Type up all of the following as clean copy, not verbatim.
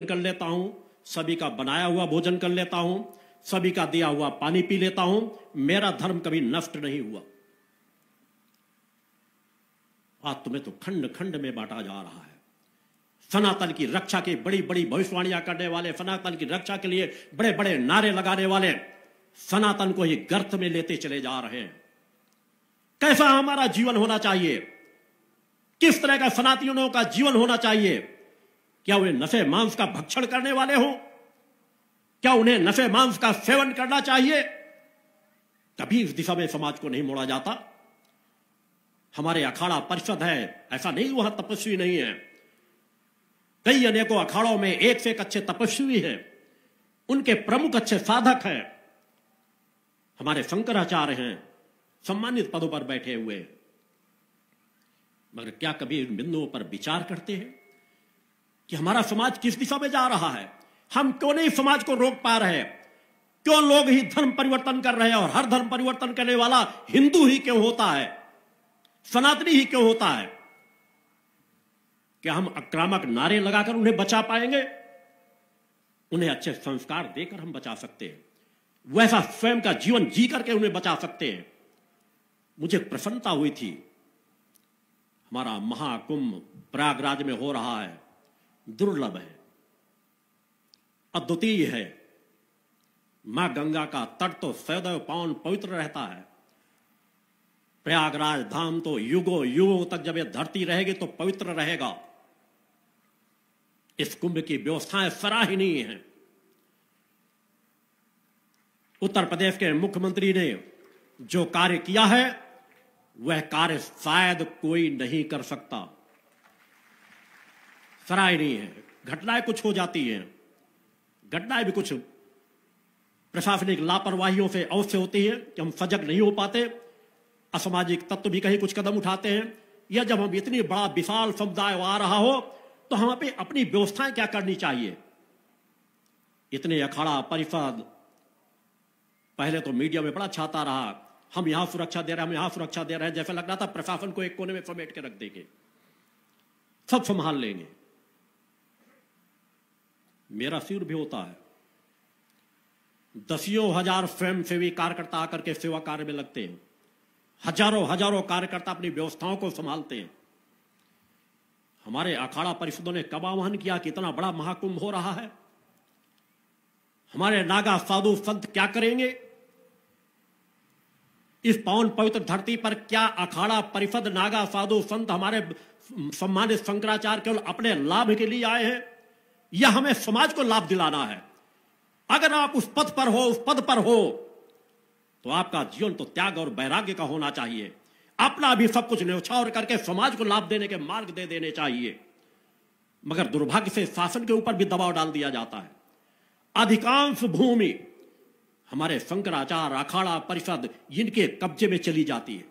कर लेता हूं, सभी का बनाया हुआ भोजन कर लेता हूं, सभी का दिया हुआ पानी पी लेता हूं। मेरा धर्म कभी नष्ट नहीं हुआ। आज तुम्हें तो खंड खंड में बांटा जा रहा है। सनातन की रक्षा की बड़ी बड़ी भविष्यवाणियां करने वाले, सनातन की रक्षा के लिए बड़े बड़े नारे लगाने वाले सनातन को ही गर्त में लेते चले जा रहे हैं। कैसा हमारा जीवन होना चाहिए, किस तरह का सनातनियों का जीवन होना चाहिए? क्या वे नशे मांस का भक्षण करने वाले हों? क्या उन्हें नशे मांस का सेवन करना चाहिए? कभी इस दिशा में समाज को नहीं मोड़ा जाता। हमारे अखाड़ा परिषद है, ऐसा नहीं वहां तपस्वी नहीं है। कई अनेकों अखाड़ों में एक से एक अच्छे तपस्वी हैं, उनके प्रमुख अच्छे साधक हैं। हमारे शंकराचार्य हैं, सम्मानित पदों पर बैठे हुए। मगर क्या कभी इन बिंदुओं पर विचार करते हैं कि हमारा समाज किस दिशा में जा रहा है? हम क्यों नहीं समाज को रोक पा रहे? क्यों लोग ही धर्म परिवर्तन कर रहे हैं और हर धर्म परिवर्तन करने वाला हिंदू ही क्यों होता है, सनातनी ही क्यों होता है? क्या हम आक्रामक नारे लगाकर उन्हें बचा पाएंगे? उन्हें अच्छे संस्कार देकर हम बचा सकते हैं, वैसा स्वयं का जीवन जी करके उन्हें बचा सकते हैं। मुझे प्रसन्नता हुई थी, हमारा महाकुंभ प्रयागराज में हो रहा है, दुर्लभ है, अद्वितीय है। मां गंगा का तट तो सदैव पावन पवित्र रहता है। प्रयागराज धाम तो युगों युगों तक जब यह धरती रहेगी तो पवित्र रहेगा। इस कुंभ की व्यवस्थाएं सराहनीय हैं। उत्तर प्रदेश के मुख्यमंत्री ने जो कार्य किया है वह कार्य शायद कोई नहीं कर सकता। सराहनीय है। घटनाएं कुछ हो जाती हैं, घटनाएं भी कुछ प्रशासनिक लापरवाहियों से अवश्य होती है कि हम सजग नहीं हो पाते, असामाजिक तत्व भी कहीं कुछ कदम उठाते हैं। या जब हम इतनी बड़ा विशाल समुदाय आ रहा हो तो हमें पे अपनी व्यवस्थाएं क्या करनी चाहिए? इतने अखाड़ा परिषद, पहले तो मीडिया में बड़ा छाता रहा, हम यहां सुरक्षा दे रहे हैं, हम यहां सुरक्षा दे रहे हैं, जैसे लग रहा था प्रशासन को एक कोने में समेट के रख देंगे, सब संभाल लेंगे। मेरा सिर भी होता है, दसियों हजार स्वयंसेवी कार्यकर्ता आकर के सेवा कार्य में लगते हैं, हजारों हजारों कार्यकर्ता अपनी व्यवस्थाओं को संभालते हैं। हमारे अखाड़ा परिषदों ने कब आह्वान किया कि इतना बड़ा महाकुंभ हो रहा है? हमारे नागा साधु संत क्या करेंगे? इस पावन पवित्र धरती पर क्या अखाड़ा परिषद, नागा साधु संत, हमारे सम्मानित शंकराचार्य केवल अपने लाभ के लिए आए हैं या हमें समाज को लाभ दिलाना है? अगर आप उस पद पर हो, उस पद पर हो, तो आपका जीवन तो त्याग और वैराग्य का होना चाहिए। अपना भी सब कुछ न्यौछावर करके समाज को लाभ देने के मार्ग दे देने चाहिए। मगर दुर्भाग्य से शासन के ऊपर भी दबाव डाल दिया जाता है। अधिकांश भूमि हमारे शंकराचार्य, अखाड़ा परिषद, इनके कब्जे में चली जाती है।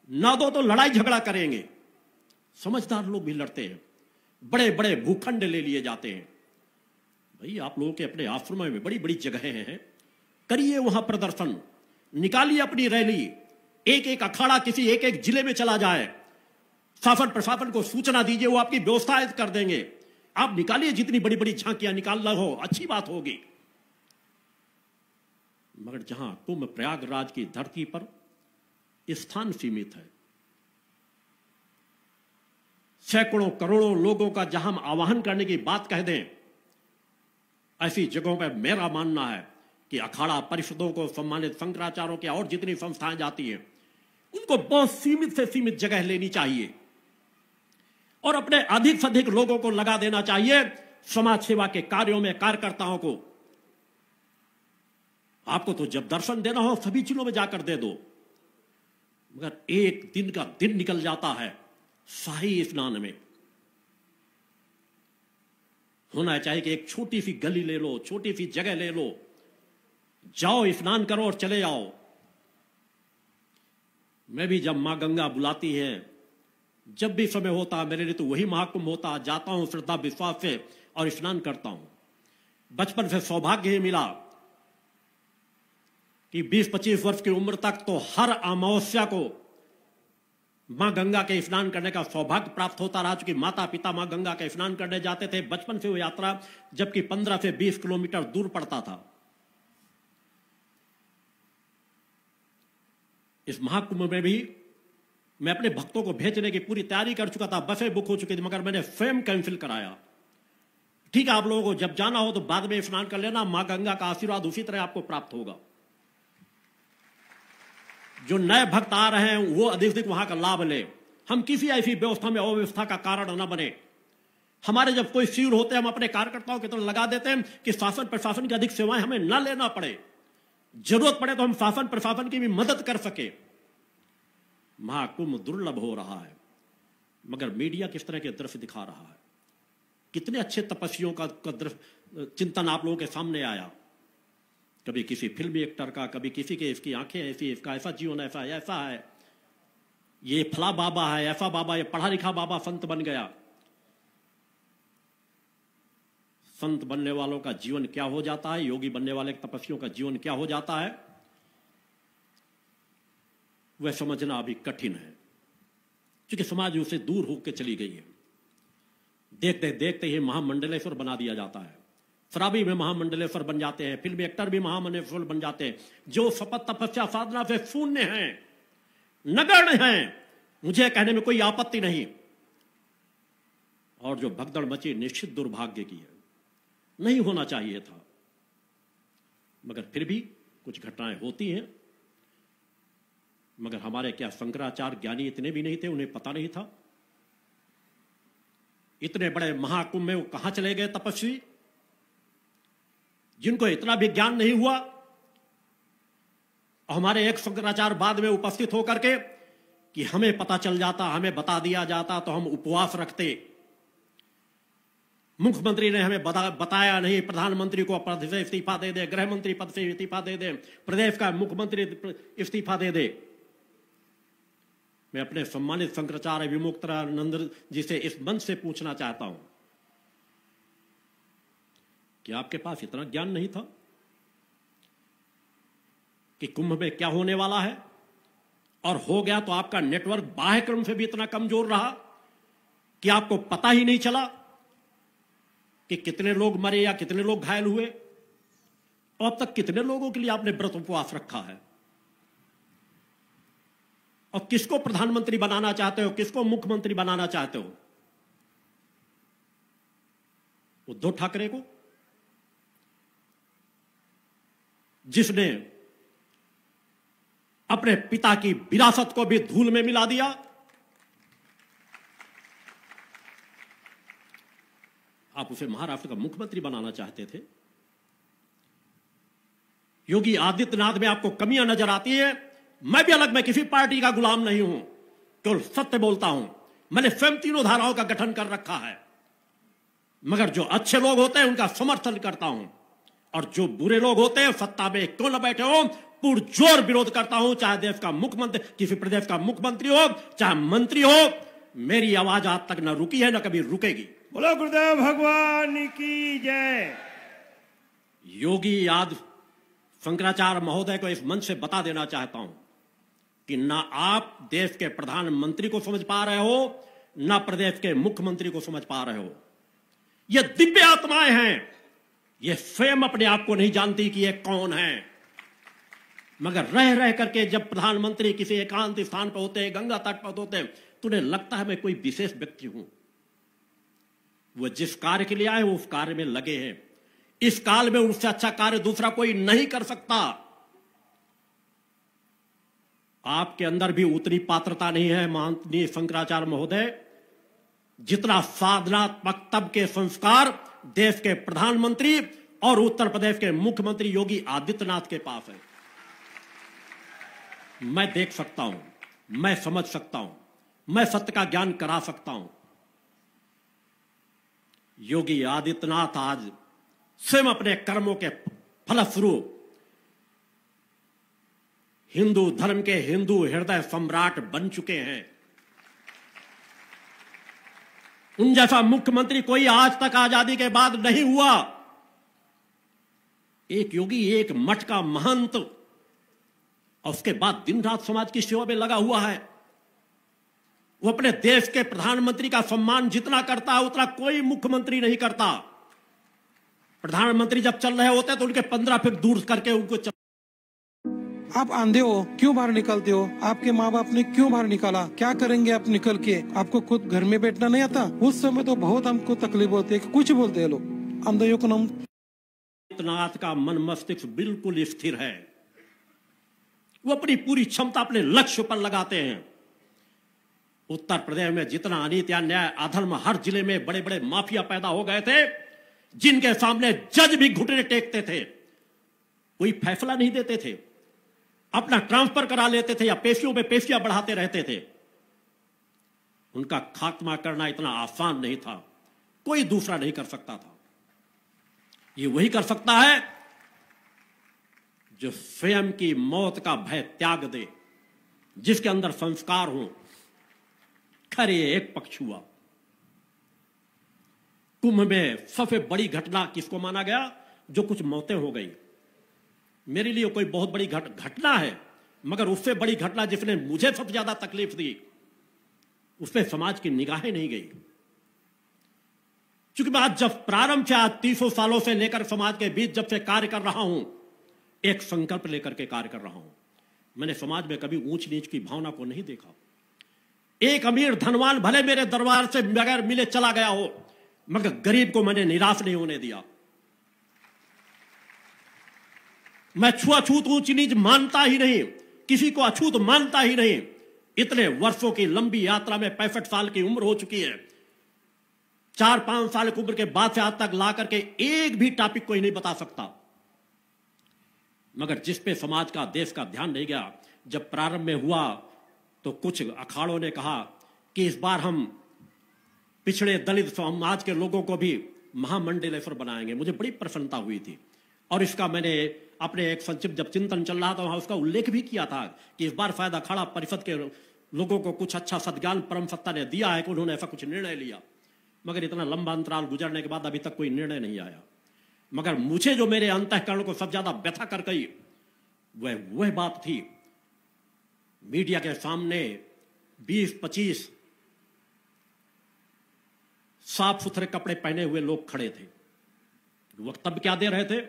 ना दो तो लड़ाई झगड़ा करेंगे। समझदार लोग भी लड़ते हैं, बड़े बड़े भूखंड ले लिए जाते हैं। भाई, आप लोगों के अपने आश्रमों में बड़ी बड़ी जगहें हैं, करिए वहां प्रदर्शन, निकालिए अपनी रैली। एक एक अखाड़ा किसी एक एक जिले में चला जाए, शासन प्रशासन को सूचना दीजिए, वो आपकी व्यवस्था कर देंगे। आप निकालिए, जितनी बड़ी बड़ी झांकियां निकालना हो, अच्छी बात होगी। मगर जहां कुंभ प्रयागराज की धरती पर स्थान सीमित है, सैकड़ों करोड़ों लोगों का जहां हम आवाहन करने की बात कह दें, ऐसी जगहों पर मेरा मानना है कि अखाड़ा परिषदों को, सम्मानित शंकराचार्यों के और जितनी संस्थाएं जाती हैं, उनको बहुत सीमित से सीमित जगह लेनी चाहिए और अपने अधिक से अधिक लोगों को लगा देना चाहिए समाज सेवा के कार्यों में, कार्यकर्ताओं को। आपको तो जब दर्शन देना हो सभी जिलों में जाकर दे दो, मगर एक दिन का दिन निकल जाता है शाही स्नान में। होना चाहिए कि एक छोटी सी गली ले लो, छोटी सी जगह ले लो, जाओ स्नान करो और चले आओ। मैं भी जब मां गंगा बुलाती है, जब भी समय होता है, मेरे लिए तो वही महाकुंभ होता है। जाता हूं श्रद्धा विश्वास से और स्नान करता हूं। बचपन से सौभाग्य ही मिला कि 20-25 वर्ष की उम्र तक तो हर अमावस्या को मां गंगा के स्नान करने का सौभाग्य प्राप्त होता रहा, चूंकि माता पिता मां गंगा के स्नान करने जाते थे बचपन से वो यात्रा, जबकि 15 से 20 किलोमीटर दूर पड़ता था। इस महाकुंभ में भी मैं अपने भक्तों को भेजने की पूरी तैयारी कर चुका था, बसें बुक हो चुकी थी, मगर मैंने स्वयं कैंसिल कराया। ठीक है, आप लोगों को जब जाना हो तो बाद में स्नान कर लेना, मां गंगा का आशीर्वाद उसी तरह आपको प्राप्त होगा। जो नए भक्त आ रहे हैं वो अधिक वहां का लाभ ले। हम किसी ऐसी व्यवस्था में अव्यवस्था का कारण न बने। हमारे जब कोई शिविर होते हैं हम अपने कार्यकर्ताओं की तरह लगा देते हैं कि शासन प्रशासन की अधिक सेवाएं हमें न लेना पड़े, जरूरत पड़े तो हम शासन प्रशासन की भी मदद कर सके। महाकुंभ दुर्लभ हो रहा है, मगर मीडिया किस तरह के दृश्य दिखा रहा है। कितने अच्छे तपस्वियों का चिंतन आप लोगों के सामने आया। कभी किसी फिल्मी एक्टर का, कभी किसी के इसकी आंखें ऐसी, इसका ऐसा जीवन ऐसा है, ये फला बाबा है, ऐसा बाबा, ये पढ़ा लिखा बाबा संत बन गया। संत बनने वालों का जीवन क्या हो जाता है, योगी बनने वाले तपस्वियों का जीवन क्या हो जाता है, वह समझना अभी कठिन है, क्योंकि समाज उससे दूर होकर चली गई है। देखते देखते ही महामंडलेश्वर बना दिया जाता है। शराबी में महामंडलेश्वर बन जाते हैं, फिल्मी एक्टर भी महामंडलेश्वर बन जाते हैं। जो शपथ तपस्या साधना से शून्य हैं, नगण्य हैं, मुझे कहने में कोई आपत्ति नहीं, और जो भगदड़ मची निश्चित दुर्भाग्य की है, नहीं होना चाहिए था, मगर फिर भी कुछ घटनाएं होती हैं। मगर हमारे क्या शंकराचार्य ज्ञानी इतने भी नहीं थे, उन्हें पता नहीं था? इतने बड़े महाकुंभ में वो कहां चले गए तपस्वी, जिनको इतना भी ज्ञान नहीं हुआ? हमारे एक शंकराचार्य बाद में उपस्थित होकर के कि हमें पता चल जाता, हमें बता दिया जाता तो हम उपवास रखते। मुख्यमंत्री ने हमें बताया नहीं, प्रधानमंत्री को पद से इस्तीफा दे दे, गृह मंत्री पद से इस्तीफा दे दे, प्रदेश का मुख्यमंत्री इस्तीफा दे दे। मैं अपने सम्मानित शंकराचार्य विमुक्तानंद जी से इस मंच से पूछना चाहता हूं कि आपके पास इतना ज्ञान नहीं था कि कुंभ में क्या होने वाला है, और हो गया तो आपका नेटवर्क बाह्य क्रम से भी इतना कमजोर रहा कि आपको पता ही नहीं चला कि कितने लोग मरे या कितने लोग घायल हुए, और अब तक कितने लोगों के लिए आपने व्रत उपवास रखा है। और किसको प्रधानमंत्री बनाना चाहते हो, किसको मुख्यमंत्री बनाना चाहते हो? उद्धव ठाकरे को, जिसने अपने पिता की विरासत को भी धूल में मिला दिया? आप उसे महाराष्ट्र का मुख्यमंत्री बनाना चाहते थे। योगी आदित्यनाथ में आपको कमियां नजर आती है। मैं भी अलग, मैं किसी पार्टी का गुलाम नहीं हूं, केवल सत्य बोलता हूं। मैंने स्वयं तीनों धाराओं का गठन कर रखा है, मगर जो अच्छे लोग होते हैं उनका समर्थन करता हूं, और जो बुरे लोग होते हैं सत्ता में क्यों न बैठे हो, पुरजोर विरोध करता हूं। चाहे देश का मुख्यमंत्री, किसी प्रदेश का मुख्यमंत्री हो, चाहे मंत्री हो, मेरी आवाज आज तक न रुकी है न कभी रुकेगी। बोलो गुरुदेव भगवान की जय। योगी आदि शंकराचार्य महोदय को इस मंच से बता देना चाहता हूं कि ना आप देश के प्रधानमंत्री को समझ पा रहे हो, ना प्रदेश के मुख्यमंत्री को समझ पा रहे हो। ये दिव्य आत्माएं हैं, ये स्वयं अपने आप को नहीं जानती कि ये कौन है, मगर रह रह करके जब प्रधानमंत्री किसी एकांत स्थान पर होते हैं, गंगा तट पर होते हैं, तो उन्हें लगता है मैं कोई विशेष व्यक्ति हूं। वो जिस कार्य के लिए आए वो उस कार्य में लगे हैं। इस काल में उससे अच्छा कार्य दूसरा कोई नहीं कर सकता। आपके अंदर भी उतनी पात्रता नहीं है माननीय शंकराचार्य महोदय, जितना साधनात्मक तब के संस्कार देश के प्रधानमंत्री और उत्तर प्रदेश के मुख्यमंत्री योगी आदित्यनाथ के पास है। मैं देख सकता हूं, मैं समझ सकता हूं, मैं सत्य का ज्ञान करा सकता हूं। योगी आदित्यनाथ आज स्वयं अपने कर्मों के फलस्वरूप हिंदू धर्म के हिंदू हृदय सम्राट बन चुके हैं। उन जैसा मुख्यमंत्री कोई आज तक आजादी के बाद नहीं हुआ। एक योगी, एक मठ का महंत, और उसके बाद दिन रात समाज की सेवा में लगा हुआ है। वो अपने देश के प्रधानमंत्री का सम्मान जितना करता है उतना कोई मुख्यमंत्री नहीं करता। प्रधानमंत्री जब चल रहे होते हैं तो उनके 15 फीट दूर करके उनको आप अंधे हो, क्यों बाहर निकलते हो? आपके माँ बाप ने क्यों बाहर निकाला? क्या करेंगे आप निकल के? आपको खुद घर में बैठना नहीं आता? उस समय तो बहुत हमको तकलीफ होती है कि कुछ बोलते हैं लोग। अंधों को नाम नाथ का मन मस्तिष्क बिल्कुल स्थिर है। वो अपनी पूरी क्षमता अपने लक्ष्य पर लगाते हैं। उत्तर प्रदेश में जितना अनीति अन्याय अधर्म, हर जिले में बड़े बड़े माफिया पैदा हो गए थे जिनके सामने जज भी घुटने टेकते थे, कोई फैसला नहीं देते थे, अपना ट्रांसफर करा लेते थे या पेशियों पे पेशियां बढ़ाते रहते थे। उनका खात्मा करना इतना आसान नहीं था, कोई दूसरा नहीं कर सकता था। ये वही कर सकता है जो स्वयं की मौत का भय त्याग दे, जिसके अंदर संस्कार हो। खैर ये एक पक्ष हुआ। कुंभ में सबसे बड़ी घटना किसको माना गया? जो कुछ मौतें हो गई। मेरे लिए कोई बहुत बड़ी घटना है, मगर उससे बड़ी घटना जिसने मुझे सबसे ज्यादा तकलीफ दी उस पर समाज की निगाहें नहीं गई। क्योंकि मैं आज जब प्रारंभ से आज 300 सालों से लेकर समाज के बीच जब से कार्य कर रहा हूं, एक संकल्प लेकर के कार्य कर रहा हूं। मैंने समाज में कभी ऊंच नीच की भावना को नहीं देखा। एक अमीर धनवान भले मेरे दरबार से बगैर मिले चला गया हो, मगर गरीब को मैंने निराश नहीं होने दिया। मैं छुआछूत ऊंच नीच मानता ही नहीं, किसी को अछूत मानता ही नहीं। इतने वर्षों की लंबी यात्रा में 65 साल की उम्र हो चुकी है। 4-5 साल की उम्र के बाद से आज तक ला करके एक भी टॉपिक कोई नहीं बता सकता, मगर जिस पे समाज का, देश का ध्यान नहीं गया। जब प्रारंभ में हुआ तो कुछ अखाड़ों ने कहा कि इस बार हम पिछड़े दलित समाज के लोगों को भी महामंडलेश्वर बनाएंगे। मुझे बड़ी प्रसन्नता हुई थी और इसका मैंने अपने एक संक्षिप्त जब चिंतन चल रहा था वहां उसका उल्लेख भी किया था कि इस बार शायद अखाड़ा परिषद के लोगों को कुछ अच्छा सद्ज्ञान परम सत्ता ने दिया है कि उन्होंने ऐसा कुछ निर्णय लिया। मगर इतना लंबा अंतराल गुजरने के बाद अभी तक कोई निर्णय नहीं आया। मगर मुझे जो मेरे अंतःकरण को सबसे ज्यादा व्यथा कर गई वह बात थी, मीडिया के सामने 20-25 साफ सुथरे कपड़े पहने हुए लोग खड़े थे। वक्तव्य क्या दे रहे थे?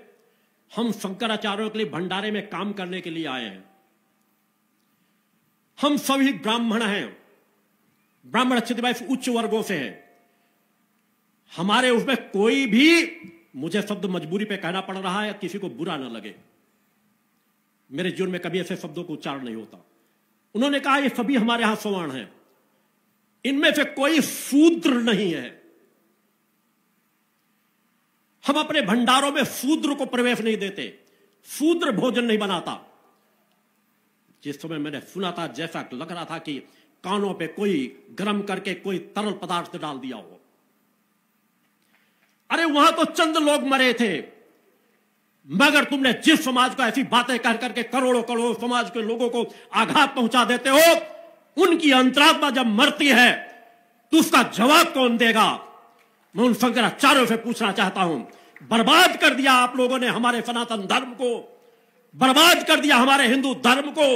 हम शंकराचार्यों के लिए भंडारे में काम करने के लिए आए हैं। हम सभी ब्राह्मण हैं, ब्राह्मण अच्छे उच्च वर्गों से हैं। हमारे उसमें कोई भी, मुझे शब्द मजबूरी पे कहना पड़ रहा है, किसी को बुरा ना लगे, मेरे जीवन में कभी ऐसे शब्दों को उच्चारण नहीं होता। उन्होंने कहा ये सभी हमारे यहां सवर्ण हैं, इनमें से कोई शूद्र नहीं है। हम अपने भंडारों में शूद्र को प्रवेश नहीं देते, शूद्र भोजन नहीं बनाता। जिस समय मैंने सुना था जैसा लग रहा था कि कानों पे कोई गर्म करके कोई तरल पदार्थ डाल दिया हो। अरे वहां तो चंद लोग मरे थे, मगर तुमने जिस समाज को ऐसी बातें कह करके करोड़ों करोड़ों समाज के लोगों को आघात पहुंचा देते हो, उनकी अंतरात्मा जब मरती है तो उसका जवाब कौन देगा? मैं उन शंकराचार्यों से पूछना चाहता हूं। बर्बाद कर दिया आप लोगों ने हमारे सनातन धर्म को, बर्बाद कर दिया हमारे हिंदू धर्म को।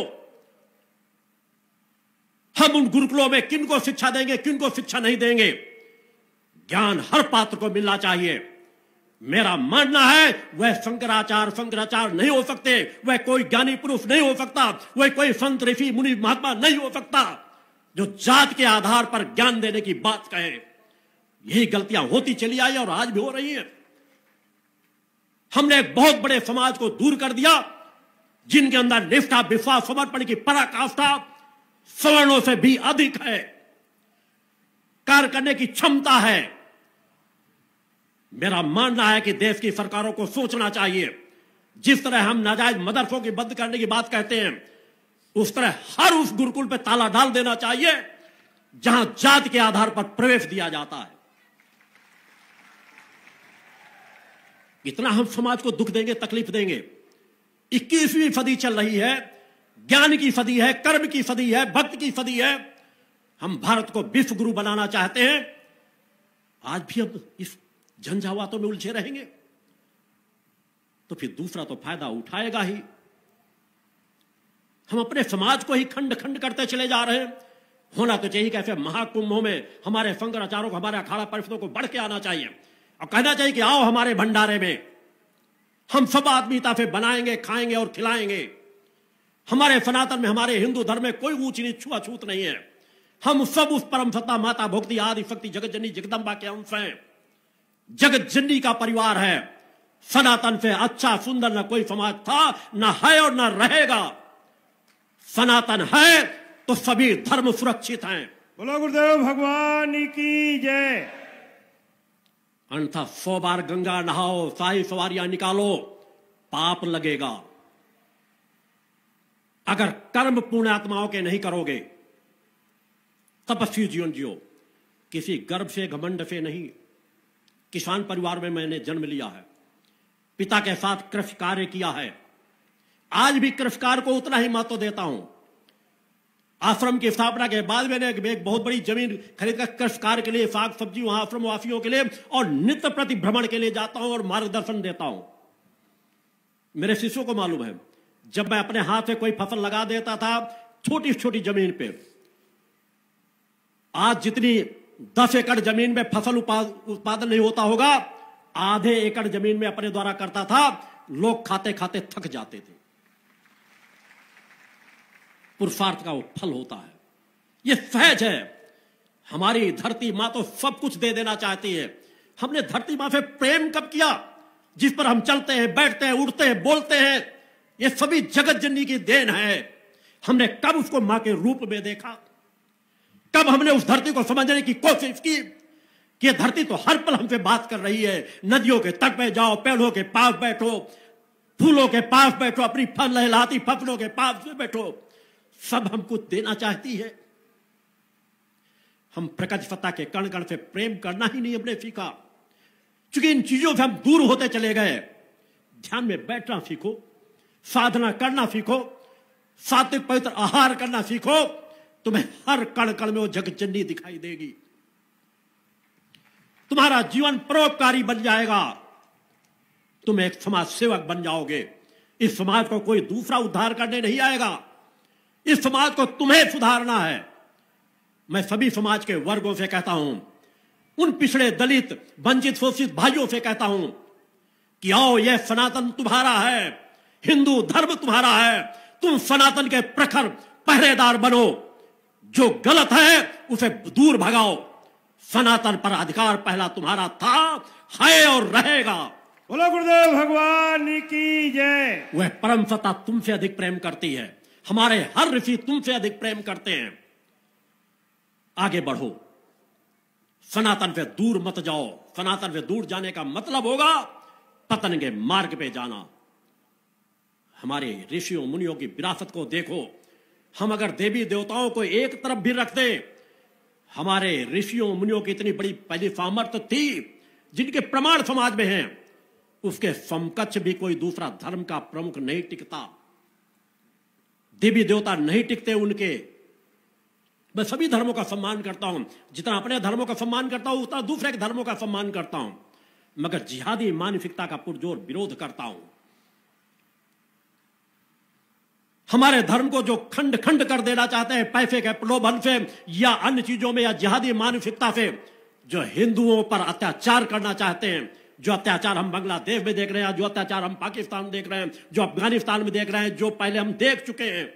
हम उन गुरुकुलों में किनको शिक्षा देंगे, किनको शिक्षा नहीं देंगे? ज्ञान हर पात्र को मिलना चाहिए। मेरा मानना है वह शंकराचार्य नहीं हो सकते, वह कोई ज्ञानी पुरुष नहीं हो सकता, वह कोई संत ऋषि मुनि महात्मा नहीं हो सकता जो जात के आधार पर ज्ञान देने की बात कहे। यही गलतियां होती चली आई और आज भी हो रही हैं। हमने एक बहुत बड़े समाज को दूर कर दिया जिनके अंदर निष्ठा, विश्वास, समर्पण की पराकाष्ठा सवर्णों से भी अधिक है, कार्य करने की क्षमता है। मेरा मानना है कि देश की सरकारों को सोचना चाहिए, जिस तरह हम नाजायज मदरसों की बंद करने की बात कहते हैं, उस तरह हर उस गुरुकुल पे ताला डाल देना चाहिए जहां जाति के आधार पर प्रवेश दिया जाता है। इतना हम समाज को दुख देंगे, तकलीफ देंगे। 21वीं सदी चल रही है, ज्ञान की सदी है, कर्म की सदी है, भक्ति की सदी है। हम भारत को विश्व गुरु बनाना चाहते हैं। आज भी हम इस झंझावातों में उलझे रहेंगे तो फिर दूसरा तो फायदा उठाएगा ही। हम अपने समाज को ही खंड खंड करते चले जा रहे हैं। होना तो चाहिए कि ऐसे महाकुंभों में हमारे शंकराचार्यों को, हमारे अखाड़ा परिषदों को बढ़ के आना चाहिए और कहना चाहिए कि आओ हमारे भंडारे में, हम सब आत्मीयता से बनाएंगे, खाएंगे और खिलाएंगे। हमारे सनातन में, हमारे हिंदू धर्म में कोई ऊंच नीच छुआछूत नहीं है। हम सब उस परम सत्ता माता भक्ति आदि शक्ति जगत जननी जगदम्बा के अंश हैं। जगत जननी का परिवार है। सनातन से अच्छा सुंदर न कोई समाज था, न है और न रहेगा। सनातन है तो सभी धर्म सुरक्षित हैं। बोलो गुरुदेव भगवान की जय। अन्यथा 100 बार गंगा नहाओ, शाही सवारियां निकालो, पाप लगेगा। अगर कर्म पुण्यात्माओं के नहीं करोगे, तपस्वी जीवन जियो, किसी गर्व से घमंड से नहीं। किसान परिवार में मैंने जन्म लिया है, पिता के साथ कृषि कार्य किया है, आज भी कृषि कार्य को उतना ही महत्व देता हूं। आश्रम की स्थापना के बाद मैंने एक बहुत बड़ी जमीन खरीदकर कृषि कार्य के लिए, साग सब्जी वहां आश्रम वासियों के लिए और नित्य प्रति भ्रमण के लिए जाता हूं और मार्गदर्शन देता हूं। मेरे शिष्यों को मालूम है, जब मैं अपने हाथ से कोई फसल लगा देता था छोटी छोटी जमीन पे, आज जितनी 10 एकड़ जमीन में फसल उत्पादन नहीं होता होगा, आधे एकड़ जमीन में अपने द्वारा करता था। लोग खाते खाते थक जाते थे। पुरुषार्थ का वो फल होता है। ये सहज है। हमारी धरती मां तो सब कुछ दे देना चाहती है। हमने धरती मां से प्रेम कब किया? जिस पर हम चलते हैं, बैठते हैं, उठते हैं, बोलते हैं, ये सभी जगत जननी की देन है। हमने कब उसको मां के रूप में देखा? कब हमने उस धरती को समझने की कोशिश की कि ये धरती तो हर पल हमसे बात कर रही है। नदियों के तट पे जाओ, पेड़ों के पास बैठो, फूलों के पास बैठो, अपनी फल लहलाती फसलों के पास में बैठो, सब हमको देना चाहती है। हम प्रकृति सत्ता के कण कण से प्रेम करना ही नहीं हमने सीखा, क्योंकि इन चीजों से हम दूर होते चले गए। ध्यान में बैठना सीखो, साधना करना सीखो, सात्विक पवित्र आहार करना सीखो, तुम्हें हर कण कण में वो जगत जननी दिखाई देगी। तुम्हारा जीवन परोपकारी बन जाएगा। तुम एक समाज सेवक बन जाओगे। इस समाज को कोई दूसरा उद्धार करने नहीं आएगा। इस समाज को तुम्हें सुधारना है। मैं सभी समाज के वर्गों से कहता हूं, उन पिछड़े दलित वंचित शोषित भाइयों से कहता हूं कि आओ, यह सनातन तुम्हारा है, हिंदू धर्म तुम्हारा है। तुम सनातन के प्रखर पहरेदार बनो। जो गलत है उसे दूर भगाओ। सनातन पर अधिकार पहला तुम्हारा था, है और रहेगा। बोलो गुरुदेव भगवान की जय। वह परम सत्ता तुमसे अधिक प्रेम करती है। हमारे हर ऋषि तुमसे अधिक प्रेम करते हैं। आगे बढ़ो, सनातन से दूर मत जाओ। सनातन से दूर जाने का मतलब होगा पतन के मार्ग पे जाना। हमारे ऋषियों मुनियों की विरासत को देखो। हम अगर देवी देवताओं को एक तरफ भी रख दें, हमारे ऋषियों मुनियों की इतनी बड़ी पहली सामर्थ्य थी जिनके प्रमाण समाज में हैं, उसके समकक्ष भी कोई दूसरा धर्म का प्रमुख नहीं टिकता। देवी देवता नहीं टिकते उनके। मैं सभी धर्मों का सम्मान करता हूं। जितना अपने धर्मों का सम्मान करता हूं, उतना दूसरे के धर्मों का सम्मान करता हूं, मगर जिहादी मानसिकता का पुरजोर विरोध करता हूं। हमारे धर्म को जो खंड खंड कर देना चाहते हैं पैसे के प्रलोभन से या अन्य चीजों में या जिहादी मानसिकता से, जो हिंदुओं पर अत्याचार करना चाहते हैं, जो अत्याचार हम बांग्लादेश में देख रहे हैं, जो अत्याचार हम पाकिस्तान में देख रहे हैं, जो अफगानिस्तान में देख रहे हैं, जो पहले हम देख चुके हैं,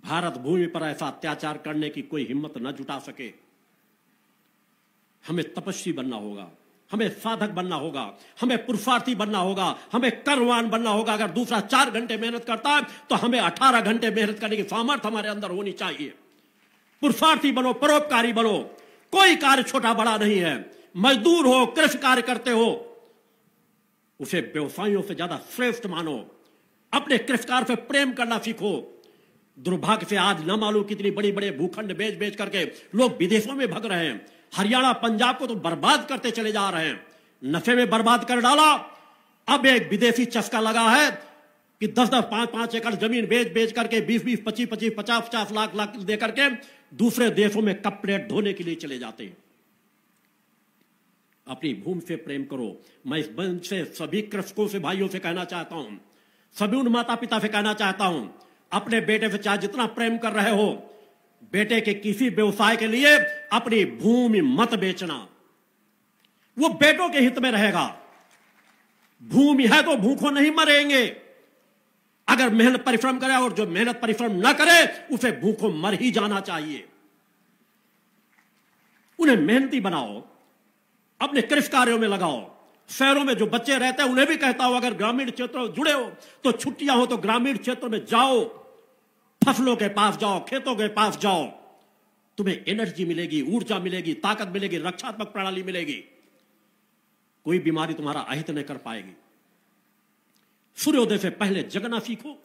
भारत भूमि पर ऐसा अत्याचार करने की कोई हिम्मत न जुटा सके। हमें तपस्वी बनना होगा, हमें साधक बनना होगा, हमें पुरुषार्थी बनना होगा, हमें कर्मवान बनना होगा। अगर दूसरा 4 घंटे मेहनत करता है तो हमें 18 घंटे मेहनत करने की सामर्थ्य हमारे अंदर होनी चाहिए। पुरुषार्थी बनो, परोपकारी बनो। कोई कार्य छोटा बड़ा नहीं है। मजदूर हो, कृषि कार्य करते हो, उसे व्यवसायियों से ज्यादा श्रेष्ठ मानो। अपने कृषि कार्य से प्रेम करना सीखो। दुर्भाग्य से आज न मालूम कितनी बड़ी बड़े भूखंड बेच बेच करके लोग विदेशों में भग रहे हैं। हरियाणा पंजाब को तो बर्बाद करते चले जा रहे हैं। नफे में बर्बाद कर डाला। अब एक विदेशी चस्का लगा है कि 10-10, 5-5 एकड़ जमीन बेच बेच करके 20-20, 25-25, 50-50 लाख दे करके दूसरे देशों में कप प्लेट धोने के लिए चले जाते हैं। अपनी भूमि से प्रेम करो। मैं इस मंच से सभी कृषकों से भाइयों से कहना चाहता हूं, सभी उन माता पिता से कहना चाहता हूं, अपने बेटे से चाहे जितना प्रेम कर रहे हो, बेटे के किसी व्यवसाय के लिए अपनी भूमि मत बेचना, वो बेटों के हित में रहेगा। भूमि है तो भूखों नहीं मरेंगे। अगर मेहनत परिश्रम करे, और जो मेहनत परिश्रम न करे उसे भूखों मर ही जाना चाहिए। उन्हें मेहनती बनाओ, अपने कृषि कार्यों में लगाओ। शहरों में जो बच्चे रहते हैं उन्हें भी कहता हूं, अगर ग्रामीण क्षेत्रों में जुड़े हो तो छुट्टियां हो तो ग्रामीण क्षेत्रों में जाओ, फसलों के पास जाओ, खेतों के पास जाओ। तुम्हें एनर्जी मिलेगी, ऊर्जा मिलेगी, ताकत मिलेगी, रक्षात्मक प्रणाली मिलेगी। कोई बीमारी तुम्हारा अहित नहीं कर पाएगी। सूर्योदय से पहले जगना सीखो।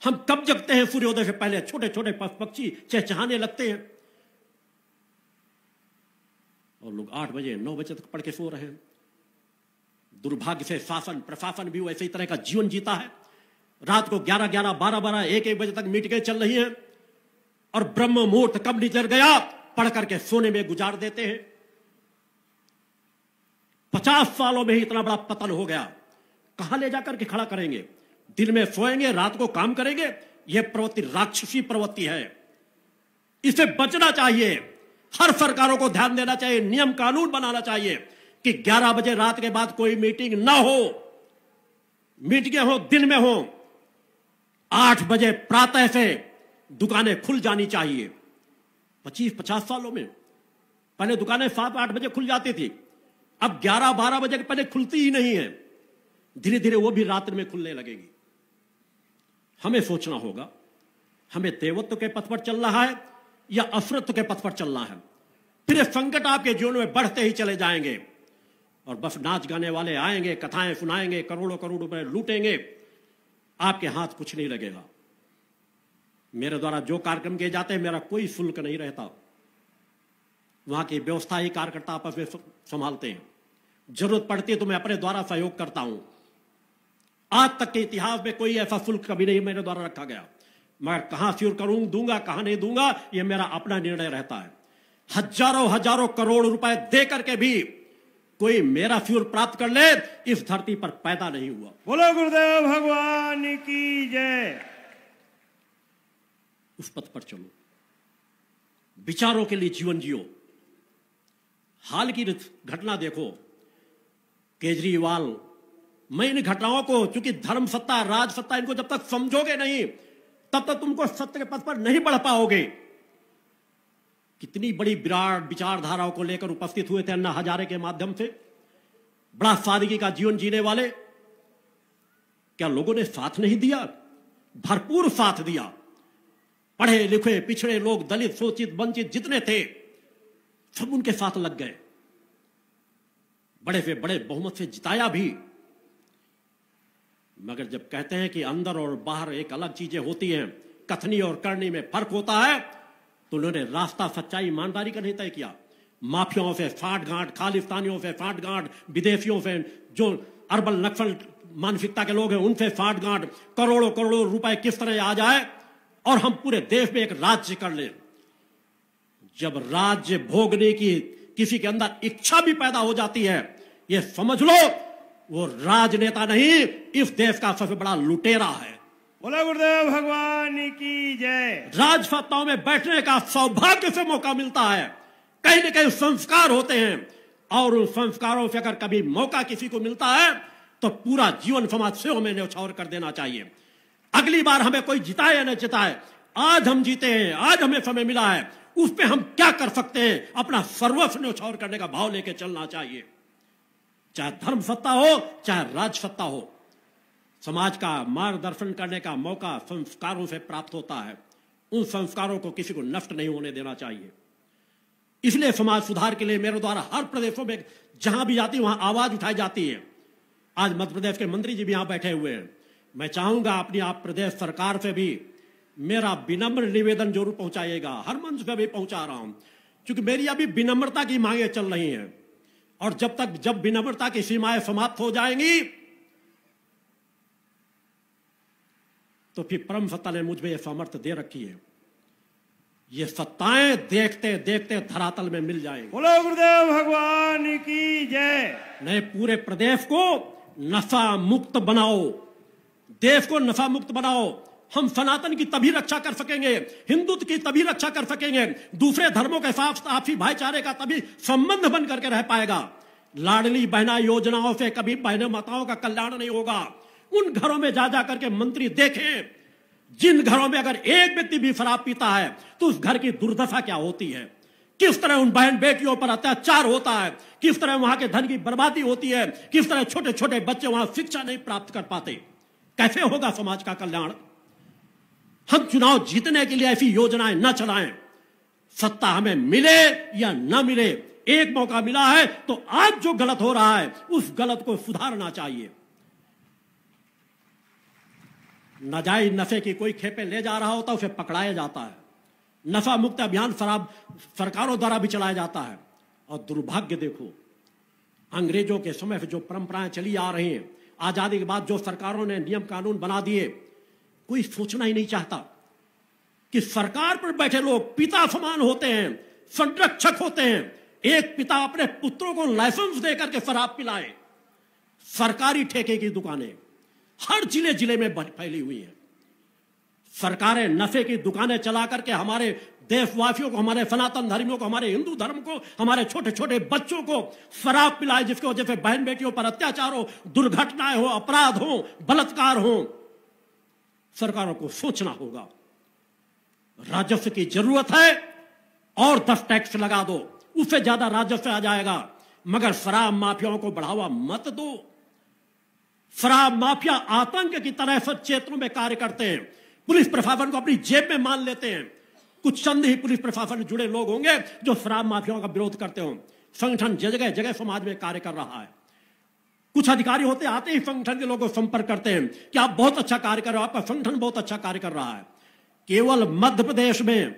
हम कब जगते हैं? सूर्योदय से पहले। छोटे छोटे पक्षी चहचहाने लगते हैं और लोग 8 बजे 9 बजे तक पढ़ के सो रहे हैं। दुर्भाग्य से शासन प्रशासन भी वैसे ही तरह का जीवन जीता है। रात को 11-11, 12-12, 1-1 बजे तक मीटिंगें चल रही हैं और ब्रह्म मुहूर्त कब निकल गया पढ़ करके सोने में गुजार देते हैं। 50 सालों में ही इतना बड़ा पतन हो गया। कहां ले जाकर के खड़ा करेंगे? दिन में सोएंगे, रात को काम करेंगे। यह प्रवृत्ति राक्षसी प्रवृत्ति है, इसे बचना चाहिए। हर सरकारों को ध्यान देना चाहिए, नियम कानून बनाना चाहिए कि 11 बजे रात के बाद कोई मीटिंग ना हो। मीटिंगें हो दिन में हो। 8 बजे प्रातः से दुकानें खुल जानी चाहिए। 25-50 सालों में पहले दुकानें 7-8 बजे खुल जाती थी, अब 11-12 बजे के पहले खुलती ही नहीं है। धीरे धीरे वो भी रात्रि में खुलने लगेगी। हमें सोचना होगा, हमें देवत्व के पथ पर चल रहा है या असुरत्व के पथ पर चलना है। फिर संकट आपके जीवन में बढ़ते ही चले जाएंगे और बस नाच गाने वाले आएंगे, कथाएं सुनाएंगे, करोड़ों करोड़ रुपए लूटेंगे, आपके हाथ कुछ नहीं लगेगा। मेरे द्वारा जो कार्यक्रम किए जाते हैं मेरा कोई शुल्क नहीं रहता। वहां की व्यवस्था ही कार्यकर्ता आपस में संभालते हैं। जरूरत पड़ती है तो मैं अपने द्वारा सहयोग करता हूं। आज तक के इतिहास में कोई ऐसा शुल्क कभी नहीं मेरे द्वारा रखा गया। मगर कहां शुरू दूंगा कहां नहीं दूंगा यह मेरा अपना निर्णय रहता है। हजारों हजारों करोड़ रुपए दे करके भी कोई मेरा फ्यूल प्राप्त कर ले, इस धरती पर पैदा नहीं हुआ। बोलो गुरुदेव भगवान की जय। उस पथ पर चलो, विचारों के लिए जीवन जियो। हाल की घटना देखो, केजरीवाल। मैं इन घटनाओं को, चूंकि धर्म सत्ता, राज सत्ता, इनको जब तक समझोगे नहीं तब तक तुमको सत्य के पथ पर नहीं बढ़ पाओगे। कितनी बड़ी विराट विचारधाराओं को लेकर उपस्थित हुए थे अन्ना हजारे के माध्यम से, बड़ा सादगी का जीवन जीने वाले। क्या लोगों ने साथ नहीं दिया? भरपूर साथ दिया। पढ़े लिखे पिछड़े लोग, दलित, शोषित, वंचित जितने थे सब उनके साथ लग गए। बड़े से बड़े बहुमत से जिताया भी। मगर जब कहते हैं कि अंदर और बाहर एक अलग चीजें होती हैं, कथनी और करनी में फर्क होता है, तो उन्होंने रास्ता सच्चाई ईमानदारी का नहीं तय किया। माफियाओं से फांट-गांठ, खालिस्तानियों से फांट-गांठ, विदेशियों से, जो अरबल नक्सल मानसिकता के लोग हैं उनसे फांट-गांठ, करोड़ों करोड़ों रुपए किस तरह आ जाए और हम पूरे देश में एक राज्य कर लें। जब राज्य भोगने की किसी के अंदर इच्छा भी पैदा हो जाती है, यह समझ लो वो राजनेता नहीं, इस देश का सबसे बड़ा लुटेरा है। बोलो गुरुदेव भगवान की जय। राजसत्ताओं में बैठने का सौभाग्य से मौका मिलता है। कहीं न कहीं संस्कार होते हैं और उन संस्कारों से अगर कभी मौका किसी को मिलता है तो पूरा जीवन समाज सेवा में न्यौछावर कर देना चाहिए। अगली बार हमें कोई जिताए या न जिताए, आज हम जीते हैं, आज हमें समय मिला है, उस पर हम क्या कर सकते हैं, अपना सर्वस्व न्यौछावर करने का भाव लेकर चलना चाहिए। चाहे धर्म सत्ता हो चाहे राज सत्ता हो, समाज का मार्गदर्शन करने का मौका संस्कारों से प्राप्त होता है। उन संस्कारों को किसी को नष्ट नहीं होने देना चाहिए। इसलिए समाज सुधार के लिए मेरे द्वारा हर प्रदेशों में जहां भी जाती वहां आवाज उठाई जाती है। आज मध्य प्रदेश के मंत्री जी भी यहां बैठे हुए हैं। मैं चाहूंगा अपनी आप प्रदेश सरकार से भी मेरा विनम्र निवेदन जरूर पहुंचाइएगा। हर मंच पे भी पहुंचा रहा हूं, क्योंकि मेरी अभी विनम्रता की मांगे चल रही हैं और जब विनम्रता की सीमाएं समाप्त हो जाएंगी तो फिर परम सत्ता ने मुझ में यह सामर्थ्य दे रखी है, ये सत्ताएं देखते देखते धरातल में मिल जाएंगी। बोलो गुरुदेव भगवान की जय। नए पूरे प्रदेश को नशा मुक्त बनाओ, देश को नशा मुक्त बनाओ, हम सनातन की तभी रक्षा कर सकेंगे, हिंदुत्व की तभी रक्षा कर सकेंगे, दूसरे धर्मों के साथ आपसी भाईचारे का तभी संबंध बन करके रह पाएगा। लाडली बहना योजनाओं से कभी बहनों माताओं का कल्याण नहीं होगा। उन घरों में जा करके मंत्री देखें जिन घरों में अगर एक व्यक्ति भी शराब पीता है तो उस घर की दुर्दशा क्या होती है, किस तरह उन बहन बेटियों पर अत्याचार होता है, किस तरह वहां के धन की बर्बादी होती है, किस तरह छोटे छोटे बच्चे वहां शिक्षा नहीं प्राप्त कर पाते। कैसे होगा समाज का कल्याण? हम चुनाव जीतने के लिए ऐसी योजनाएं न चलाएं। सत्ता हमें मिले या न मिले, एक मौका मिला है तो आज जो गलत हो रहा है उस गलत को सुधारना चाहिए। नाजायज नशे की कोई खेपे ले जा रहा होता उसे पकड़ाया जाता है। नशा मुक्त अभियान शराब सरकारों द्वारा भी चलाया जाता है। और दुर्भाग्य देखो, अंग्रेजों के समय से जो परंपराएं चली आ रही हैं, आजादी के बाद जो सरकारों ने नियम कानून बना दिए, कोई सोचना ही नहीं चाहता कि सरकार पर बैठे लोग पिता समान होते हैं, संरक्षक होते हैं। एक पिता अपने पुत्रों को लाइसेंस देकर के शराब पिलाए। सरकारी ठेके की दुकानें हर जिले जिले में फैली हुई हैं। सरकारें नशे की दुकानें चला करके हमारे देशवासियों को, हमारे सनातन धर्मियों को, हमारे हिंदू धर्म को, हमारे छोटे छोटे बच्चों को शराब पिलाए, जिसकी वजह से बहन बेटियों पर अत्याचार हो, दुर्घटनाएं हो, अपराध हो, बलात्कार हो। सरकारों को सोचना होगा। राजस्व की जरूरत है और 10 टैक्स लगा दो, उससे ज्यादा राजस्व आ जाएगा, मगर शराब माफियाओं को बढ़ावा मत दो। शराब माफिया आतंक की तरह से क्षेत्रों में कार्य करते हैं। पुलिस प्रशासन को अपनी जेब में मान लेते हैं। कुछ चंद ही पुलिस प्रशासन से जुड़े लोग होंगे जो शराब माफियाओं का विरोध करते हो। संगठन जगह जगह समाज में कार्य कर रहा है। कुछ अधिकारी होते आते ही संगठन के लोगों को संपर्क करते हैं कि आप बहुत अच्छा कार्य कर रहे हो, आपका संगठन बहुत अच्छा कार्य कर रहा है। केवल मध्य प्रदेश में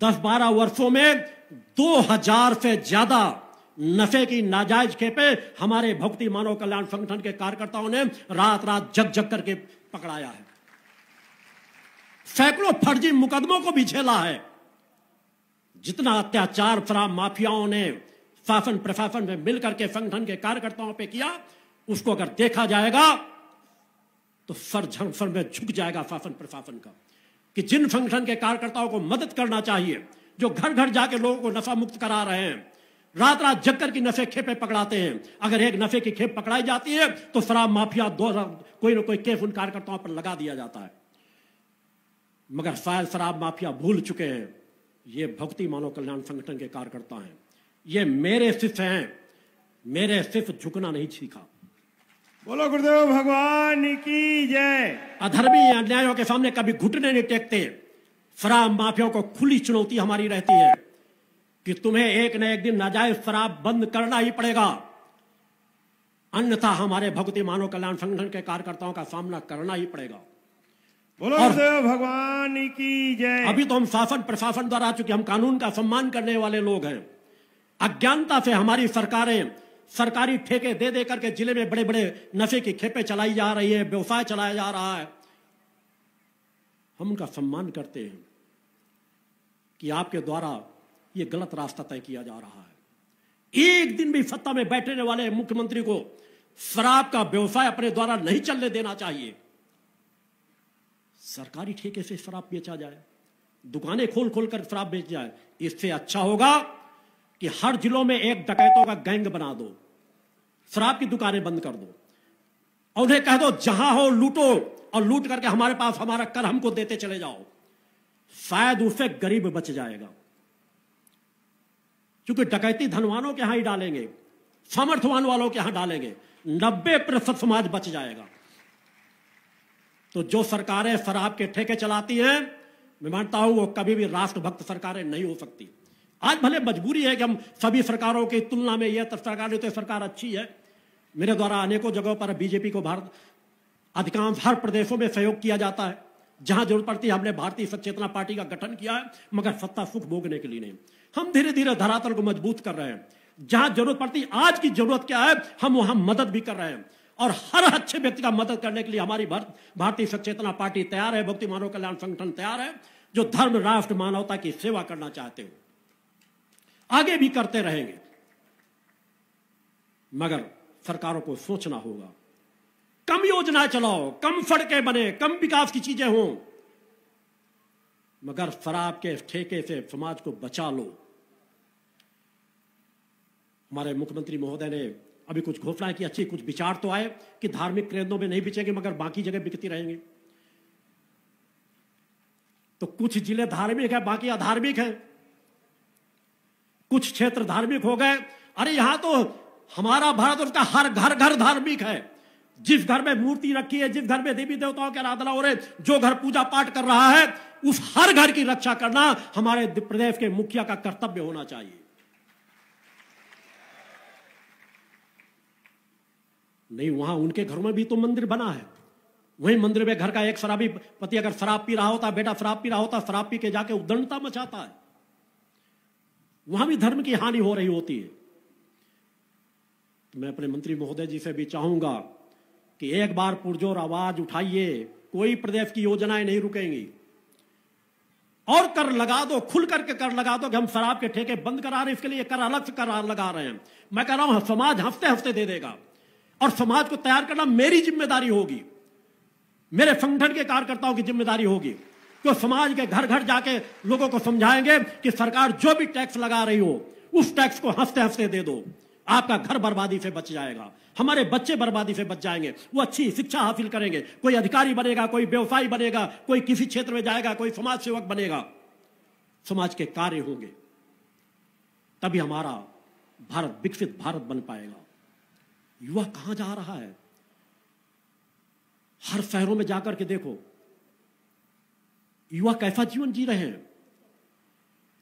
10-12 वर्षों में 2000 से ज्यादा नशे की नाजायज खेपे हमारे भक्ति मानव कल्याण संगठन के कार्यकर्ताओं ने रात रात जग जग करके पकड़ाया है। सैकड़ों फर्जी मुकदमों को भी झेला है। जितना अत्याचार शराब माफियाओं ने शासन प्रशासन में मिलकर के संगठन के कार्यकर्ताओं पे किया, उसको अगर देखा जाएगा तो सर में झुक जाएगा शासन प्रशासन का कि जिन संगठन के कार्यकर्ताओं को मदद करना चाहिए, जो घर घर जाके लोगों को नशा मुक्त करा रहे हैं, रात रात जगकर की नशे खेपे पकड़ाते हैं। अगर एक नशे की खेप पकड़ाई जाती है तो शराब माफिया कोई ना कोई केस उन कार्यकर्ताओं पर लगा दिया जाता है। मगर शायद शराब माफिया भूल चुके हैं, ये भक्ति मानव कल्याण संगठन के कार्यकर्ता हैं, ये मेरे शिष्य हैं। मेरे शिष्य झुकना नहीं सीखा। बोलो गुरुदेव भगवान की जय। अधर्मी अन्यायों के सामने कभी घुटने नहीं टेकते। शराब माफियाओं को खुली चुनौती हमारी रहती है कि तुम्हें एक न एक दिन नाजायज शराब बंद करना ही पड़ेगा, अन्यथा हमारे भक्ति मानव कल्याण संगठन के कार्यकर्ताओं का सामना करना ही पड़ेगा। बोलो गुरुदेव भगवान की जय। अभी तो हम शासन प्रशासन द्वारा, चूंकि हम कानून का सम्मान करने वाले लोग हैं, अज्ञानता से हमारी सरकारें सरकारी ठेके दे दे करके जिले में बड़े बड़े नशे की खेपे चलाई जा रही है, व्यवसाय चलाया जा रहा है। हम उनका सम्मान करते हैं कि आपके द्वारा ये गलत रास्ता तय किया जा रहा है। एक दिन भी सत्ता में बैठने वाले मुख्यमंत्री को शराब का व्यवसाय अपने द्वारा नहीं चलने देना चाहिए। सरकारी ठेके से शराब बेचा जाए, दुकानें खोल खोल कर शराब बेच जाए। इससे अच्छा होगा कि हर जिलों में एक डकैतों का गैंग बना दो, शराब की दुकानें बंद कर दो और उन्हें कह दो जहां हो लूटो, और लूट करके हमारे पास हमारा कर हमको देते चले जाओ। शायद उससे गरीब बच जाएगा, क्योंकि डकैती धनवानों के यहां ही डालेंगे, सामर्थ्यवान वालों के यहां डालेंगे, 90% समाज बच जाएगा। तो जो सरकारें शराब के ठेके चलाती हैं, मैं मानता हूं वो कभी भी राष्ट्रभक्त सरकारें नहीं हो सकती। आज भले मजबूरी है कि हम सभी सरकारों की तुलना में यह सरकार तो सरकार अच्छी है। मेरे द्वारा अनेकों जगहों पर बीजेपी को भारत अधिकांश हर प्रदेशों में सहयोग किया जाता है। जहां जरूरत पड़ती है हमने भारतीय सचेतना पार्टी का गठन किया है, मगर सत्ता सुख भोगने के लिए नहीं। हम धीरे धीरे धरातल को मजबूत कर रहे हैं। जहां जरूरत पड़ती है, आज की जरूरत क्या है, हम वहां मदद भी कर रहे हैं। और हर अच्छे व्यक्ति का मदद करने के लिए हमारी भारतीय सचेतना पार्टी तैयार है, भक्ति मानव कल्याण संगठन तैयार है, जो धर्म राष्ट्र मानवता की सेवा करना चाहते हो। आगे भी करते रहेंगे, मगर सरकारों को सोचना होगा। कम योजनाएं चलाओ, कम सड़कें बने, कम विकास की चीजें हों, मगर शराब के ठेके से समाज को बचा लो। हमारे मुख्यमंत्री महोदय ने अभी कुछ घोषणा की, अच्छी कुछ विचार तो आए कि धार्मिक केंद्रों में नहीं बिकेंगे मगर बाकी जगह बिकती रहेंगे। तो कुछ जिले धार्मिक है, बाकी अधार्मिक है, कुछ क्षेत्र धार्मिक हो गए। अरे यहां तो हमारा भारत उसका हर घर घर धार्मिक है। जिस घर में मूर्ति रखी है, जिस घर में देवी देवताओं की आराधना हो रही है, जो घर पूजा पाठ कर रहा है, उस हर घर की रक्षा करना हमारे प्रदेश के मुखिया का कर्तव्य होना चाहिए। नहीं, वहां उनके घरों में भी तो मंदिर बना है। वहीं मंदिर में घर का एक शराबी पति अगर शराब पी रहा होता, बेटा शराब पी रहा होता, शराब पी के जाके उद्दंडता मचाता है, वहां भी धर्म की हानि हो रही होती है। मैं अपने मंत्री महोदय जी से भी चाहूंगा कि एक बार पुरजोर आवाज उठाइए, कोई प्रदेश की योजनाएं नहीं रुकेंगी। और कर लगा दो, खुल करके कर लगा दो कि हम शराब के ठेके बंद करा रहे हैं, इसके लिए कर अलग से कर लगा रहे हैं। मैं कह रहा हूं समाज हफ्ते हफ्ते दे देगा, और समाज को तैयार करना मेरी जिम्मेदारी होगी, मेरे संगठन के कार्यकर्ताओं की जिम्मेदारी होगी। तो समाज के घर घर जाके लोगों को समझाएंगे कि सरकार जो भी टैक्स लगा रही हो, उस टैक्स को हंसते हंसते दे दो। आपका घर बर्बादी से बच जाएगा, हमारे बच्चे बर्बादी से बच जाएंगे, वो अच्छी शिक्षा हासिल करेंगे, कोई अधिकारी बनेगा, कोई व्यवसायी बनेगा, कोई किसी क्षेत्र में जाएगा, कोई समाज सेवक बनेगा, समाज के कार्य होंगे, तभी हमारा भारत विकसित भारत बन पाएगा। युवा कहां जा रहा है? हर शहरों में जाकर के देखो युवा कैसा जीवन जी रहे हैं,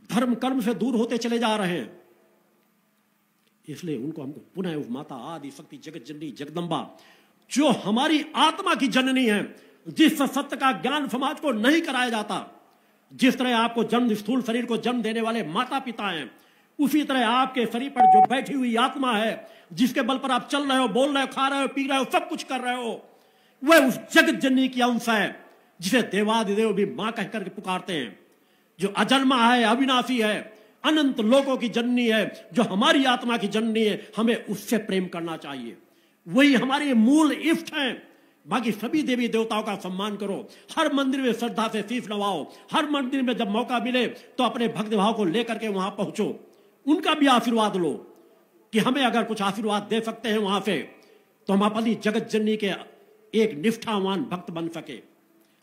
धर्म कर्म से दूर होते चले जा रहे हैं। इसलिए उनको हमको पुनः उस माता आदि शक्ति जगत जननी जगदम्बा, जो हमारी आत्मा की जननी है, जिस सत्य का ज्ञान समाज को नहीं कराया जाता, जिस तरह आपको जन्म स्थूल शरीर को जन्म देने वाले माता पिता हैं, उसी तरह आपके शरीर पर जो बैठी हुई आत्मा है, जिसके बल पर आप चल रहे हो, बोल रहे हो, खा रहे हो, पी रहे हो, सब कुछ कर रहे हो, वह उस जगत जननी की अंश है, जिसे देवादिदेव भी मां कहकर के पुकारते हैं, जो अजन्मा है, अविनाशी है, अनंत लोकों की जननी है, जो हमारी आत्मा की जननी है। हमें उससे प्रेम करना चाहिए, वही हमारे मूल इष्ट हैं। बाकी सभी देवी देवताओं का सम्मान करो, हर मंदिर में श्रद्धा से शीश नवाओ, हर मंदिर में जब मौका मिले तो अपने भक्ति भाव को लेकर के वहां पहुंचो, उनका भी आशीर्वाद लो कि हमें अगर कुछ आशीर्वाद दे सकते हैं वहां से, तो हम अपनी जगत जननी के एक निष्ठावान भक्त बन सके,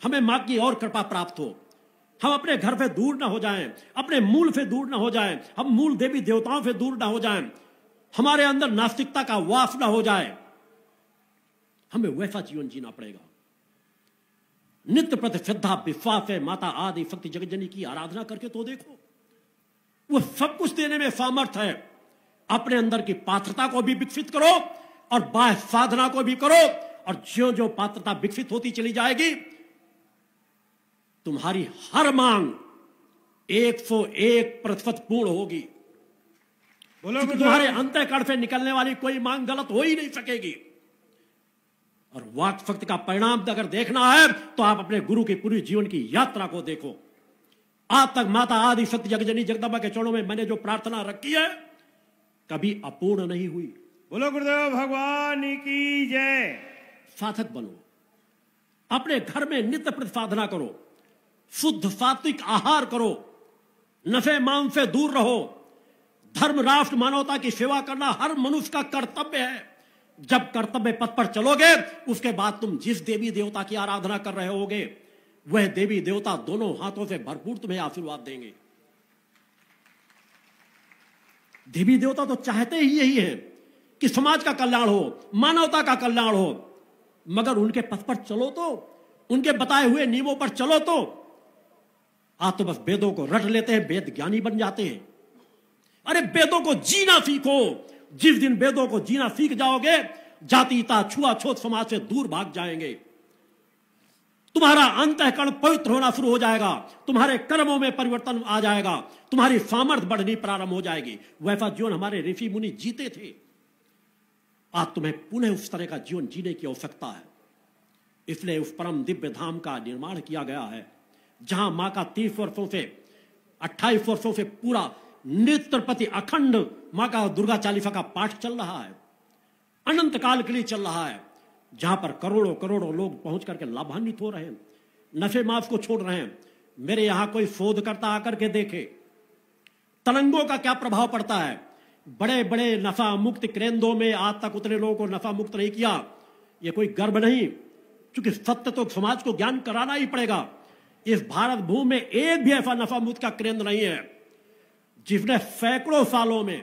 हमें मां की और कृपा प्राप्त हो, हम अपने घर से दूर ना हो जाएं, अपने मूल से दूर ना हो जाएं, हम मूल देवी देवताओं से दूर ना हो जाएं, हमारे अंदर नास्तिकता का वास ना हो जाए। हमें वैसा जीवन जीना पड़ेगा। नित्य प्रति श्रद्धा विश्वास है, माता आदि शक्ति जगत जननी की आराधना करके तो देखो, वो सब कुछ देने में सामर्थ है। अपने अंदर की पात्रता को भी विकसित करो और बाह्य साधना को भी करो, और जो जो पात्रता विकसित होती चली जाएगी, तुम्हारी हर मांग 101% पूर्ण होगी। तुम्हारे अंतःकरण से निकलने वाली कोई मांग गलत हो ही नहीं सकेगी। और वाक शक्ति का परिणाम अगर देखना है तो आप अपने गुरु की पूरी जीवन की यात्रा को देखो। आज तक माता आदि शक्ति जगजननी जगदम्बा के चरणों में मैंने जो प्रार्थना रखी है, कभी अपूर्ण नहीं हुई। बोलो गुरुदेव भगवान की जय। साधक बनो, अपने घर में नित्य प्रतिसाधना करो, शुद्ध सात्विक आहार करो, नशे मांस से दूर रहो। धर्म राष्ट्र मानवता की सेवा करना हर मनुष्य का कर्तव्य है। जब कर्तव्य पथ पर चलोगे, उसके बाद तुम जिस देवी देवता की आराधना कर रहे होगे, वह देवी देवता दोनों हाथों से भरपूर तुम्हें आशीर्वाद देंगे। देवी देवता तो चाहते ही यही है कि समाज का कल्याण हो, मानवता का कल्याण हो, मगर उनके पथ पर चलो तो, उनके बताए हुए नियमों पर चलो तो। आप तो बस वेदों को रट लेते हैं, वेद ज्ञानी बन जाते हैं। अरे वेदों को जीना सीखो। जिस दिन वेदों को जीना सीख जाओगे, जातीयता छुआछूत समाज से दूर भाग जाएंगे। तुम्हारा अंतःकरण पवित्र होना शुरू हो जाएगा, तुम्हारे कर्मों में परिवर्तन आ जाएगा, तुम्हारी सामर्थ्य बढ़नी प्रारंभ हो जाएगी। वैसा जीवन हमारे ऋषि मुनि जीते थे। आज तुम्हें पुनः उस तरह का जीवन जीने की आवश्यकता है। इसलिए उस परम दिव्य धाम का निर्माण किया गया है, जहां मां का 30 वर्षों से 28 वर्षों से पूरा नित्य प्रति अखंड मां का दुर्गा चालीसा का पाठ चल रहा है, अनंत काल के लिए चल रहा है। जहां पर करोड़ों करोड़ों लोग पहुंच करके लाभान्वित हो रहे हैं, नफे माफ को छोड़ रहे हैं। मेरे यहां कोई शोधकर्ता आकर के देखे तरंगों का क्या प्रभाव पड़ता है। बड़े बड़े नफा मुक्त केंद्रों में आज तक उतने लोगों को नफा मुक्त नहीं किया। ये कोई गर्व नहीं, क्योंकि सत्य तो समाज को ज्ञान कराना ही पड़ेगा। इस भारत भूमि में एक भी ऐसा नफा मुक्त का केंद्र नहीं है जिसने सैकड़ों सालों में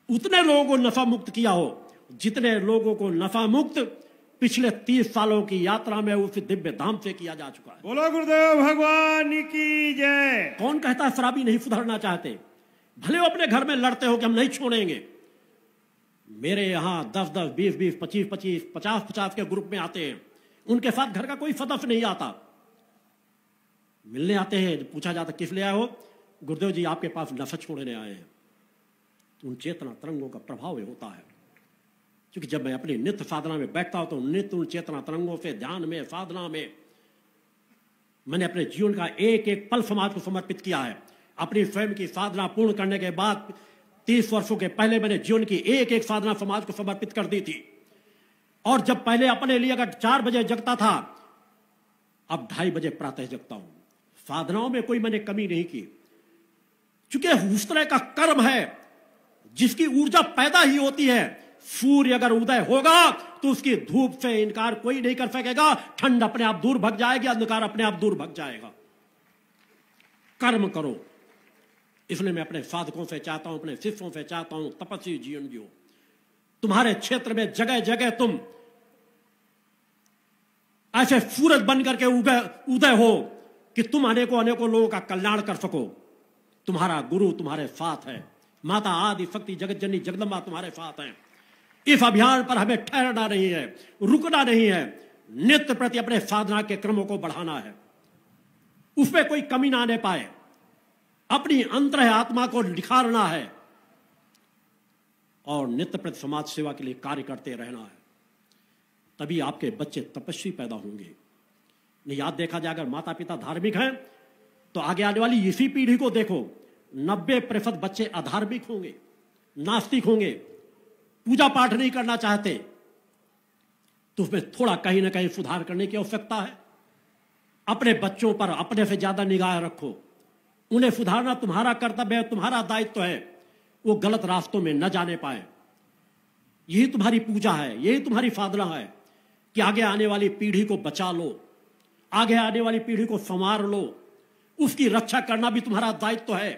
उतने लोगों को नफा मुक्त किया हो जितने लोगों को नफा मुक्त पिछले 30 सालों की यात्रा में उस दिव्य धाम से किया जा चुका है। बोलो गुरुदेव भगवान की जय। कौन कहता है शराबी नहीं सुधरना चाहते? भले वो अपने घर में लड़ते हो कि हम नहीं छोड़ेंगे। मेरे यहां 10-10, 20-20, 25-25, 50-50 के ग्रुप में आते हैं। उनके साथ घर का कोई सदस्य नहीं आता। मिलने आते हैं, पूछा जाता किस लिए आए हो? गुरुदेव जी आपके पास नशा छोड़ने आए हैं। उन चेतना तरंगों का प्रभाव होता है, क्योंकि जब मैं अपनी नित्य साधना में बैठता हूं तो नित्य उन चेतना तरंगों से ध्यान में साधना में मैंने अपने जीवन का एक एक पल समाज को समर्पित किया है। अपनी स्वयं की साधना पूर्ण करने के बाद 30 वर्षों के पहले मैंने जीवन की एक एक साधना समाज को समर्पित कर दी थी। और जब पहले अपने लिए अगर 4 बजे जगता था, अब 2:30 बजे प्रातः जगता हूं। साधनाओं में कोई मैंने कमी नहीं की, क्योंकि उस तरह का कर्म है जिसकी ऊर्जा पैदा ही होती है। सूर्य अगर उदय होगा तो उसकी धूप से इनकार कोई नहीं कर सकेगा। ठंड अपने आप दूर भग जाएगी, अंधकार अपने आप दूर भग जाएगा। कर्म करो, इसलिए मैं अपने साधकों से चाहता हूं, अपने शिष्यों से चाहता हूं, तपस्वी जीवन जियो। तुम्हारे क्षेत्र में जगह जगह तुम ऐसे सूरज बन करके उदय हो कि तुम अनेकों अनेकों लोगों का कल्याण कर सको। तुम्हारा गुरु तुम्हारे साथ है, माता आदि शक्ति जगत जननी जगदम्बा तुम्हारे साथ है। इस अभियान पर हमें ठहरना नहीं है, रुकना नहीं है। नित्य प्रति अपने साधना के क्रमों को बढ़ाना है, उसमें कोई कमी ना आने पाए। अपनी अंतर आत्मा को निखारना है और नित्य प्रति समाज सेवा के लिए कार्य करते रहना है। तभी आपके बच्चे तपस्वी पैदा होंगे। नहीं याद देखा जाए, अगर माता पिता धार्मिक हैं तो आगे आने वाली इसी पीढ़ी को देखो, 90% बच्चे अधार्मिक होंगे, नास्तिक होंगे, पूजा पाठ नहीं करना चाहते। तो उसमें थोड़ा कहीं ना कहीं सुधार करने की आवश्यकता है। अपने बच्चों पर अपने से ज्यादा निगाह रखो, उन्हें सुधारना तुम्हारा कर्तव्य है, तुम्हारा दायित्व है। वो गलत रास्तों में न जाने पाए। यही तुम्हारी पूजा है, यही तुम्हारी साधना है कि आगे आने वाली पीढ़ी को बचा लो, आगे आने वाली पीढ़ी को संवार लो। उसकी रक्षा करना भी तुम्हारा दायित्व है।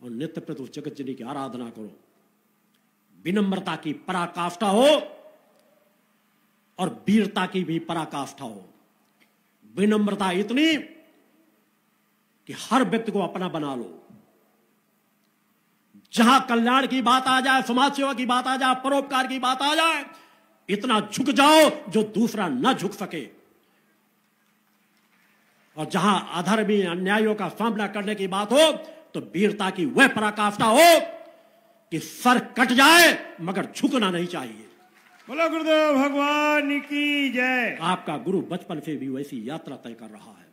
और नित्य प्रति उस जगत जननी की आराधना करो। विनम्रता की पराकाष्ठा हो और वीरता की भी पराकाष्ठा हो। विनम्रता इतनी कि हर व्यक्ति को अपना बना लो। जहां कल्याण की बात आ जाए, समाज सेवा की बात आ जाए, परोपकार की बात आ जाए, इतना झुक जाओ जो दूसरा न झुक सके। और जहां अधर्मी अन्यायों का सामना करने की बात हो तो वीरता की वह पराकाष्ठा हो कि सर कट जाए मगर झुकना नहीं चाहिए। बोलो गुरुदेव भगवान की जय। आपका गुरु बचपन से भी वैसी यात्रा तय कर रहा है।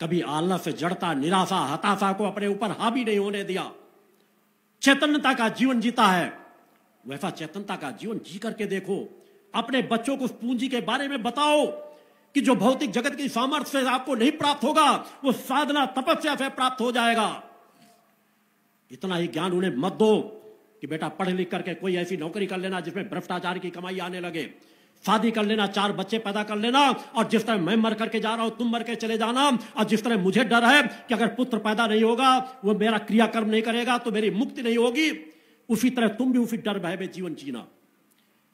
कभी आलस, जड़ता, निराशा, हताशा को अपने ऊपर हावी नहीं होने दिया। चैतन्यता का जीवन जीता है। वैसा चैतन्यता का जीवन जी करके देखो। अपने बच्चों को उस पूंजी के बारे में बताओ कि जो भौतिक जगत की सामर्थ्य से आपको नहीं प्राप्त होगा, वो साधना तपस्या से प्राप्त हो जाएगा। इतना ही ज्ञान उन्हें मत दो कि बेटा पढ़ लिख करके कोई ऐसी नौकरी कर लेना जिसमें भ्रष्टाचार की कमाई आने लगे, शादी कर लेना, 4 बच्चे पैदा कर लेना, और जिस तरह मैं मर करके जा रहा हूं तुम मर के चले जाना। और जिस तरह मुझे डर है कि अगर पुत्र पैदा नहीं होगा, वो मेरा क्रियाकर्म नहीं करेगा तो मेरी मुक्ति नहीं होगी, उसी तरह तुम भी उसी डर भय में जीवन जीना।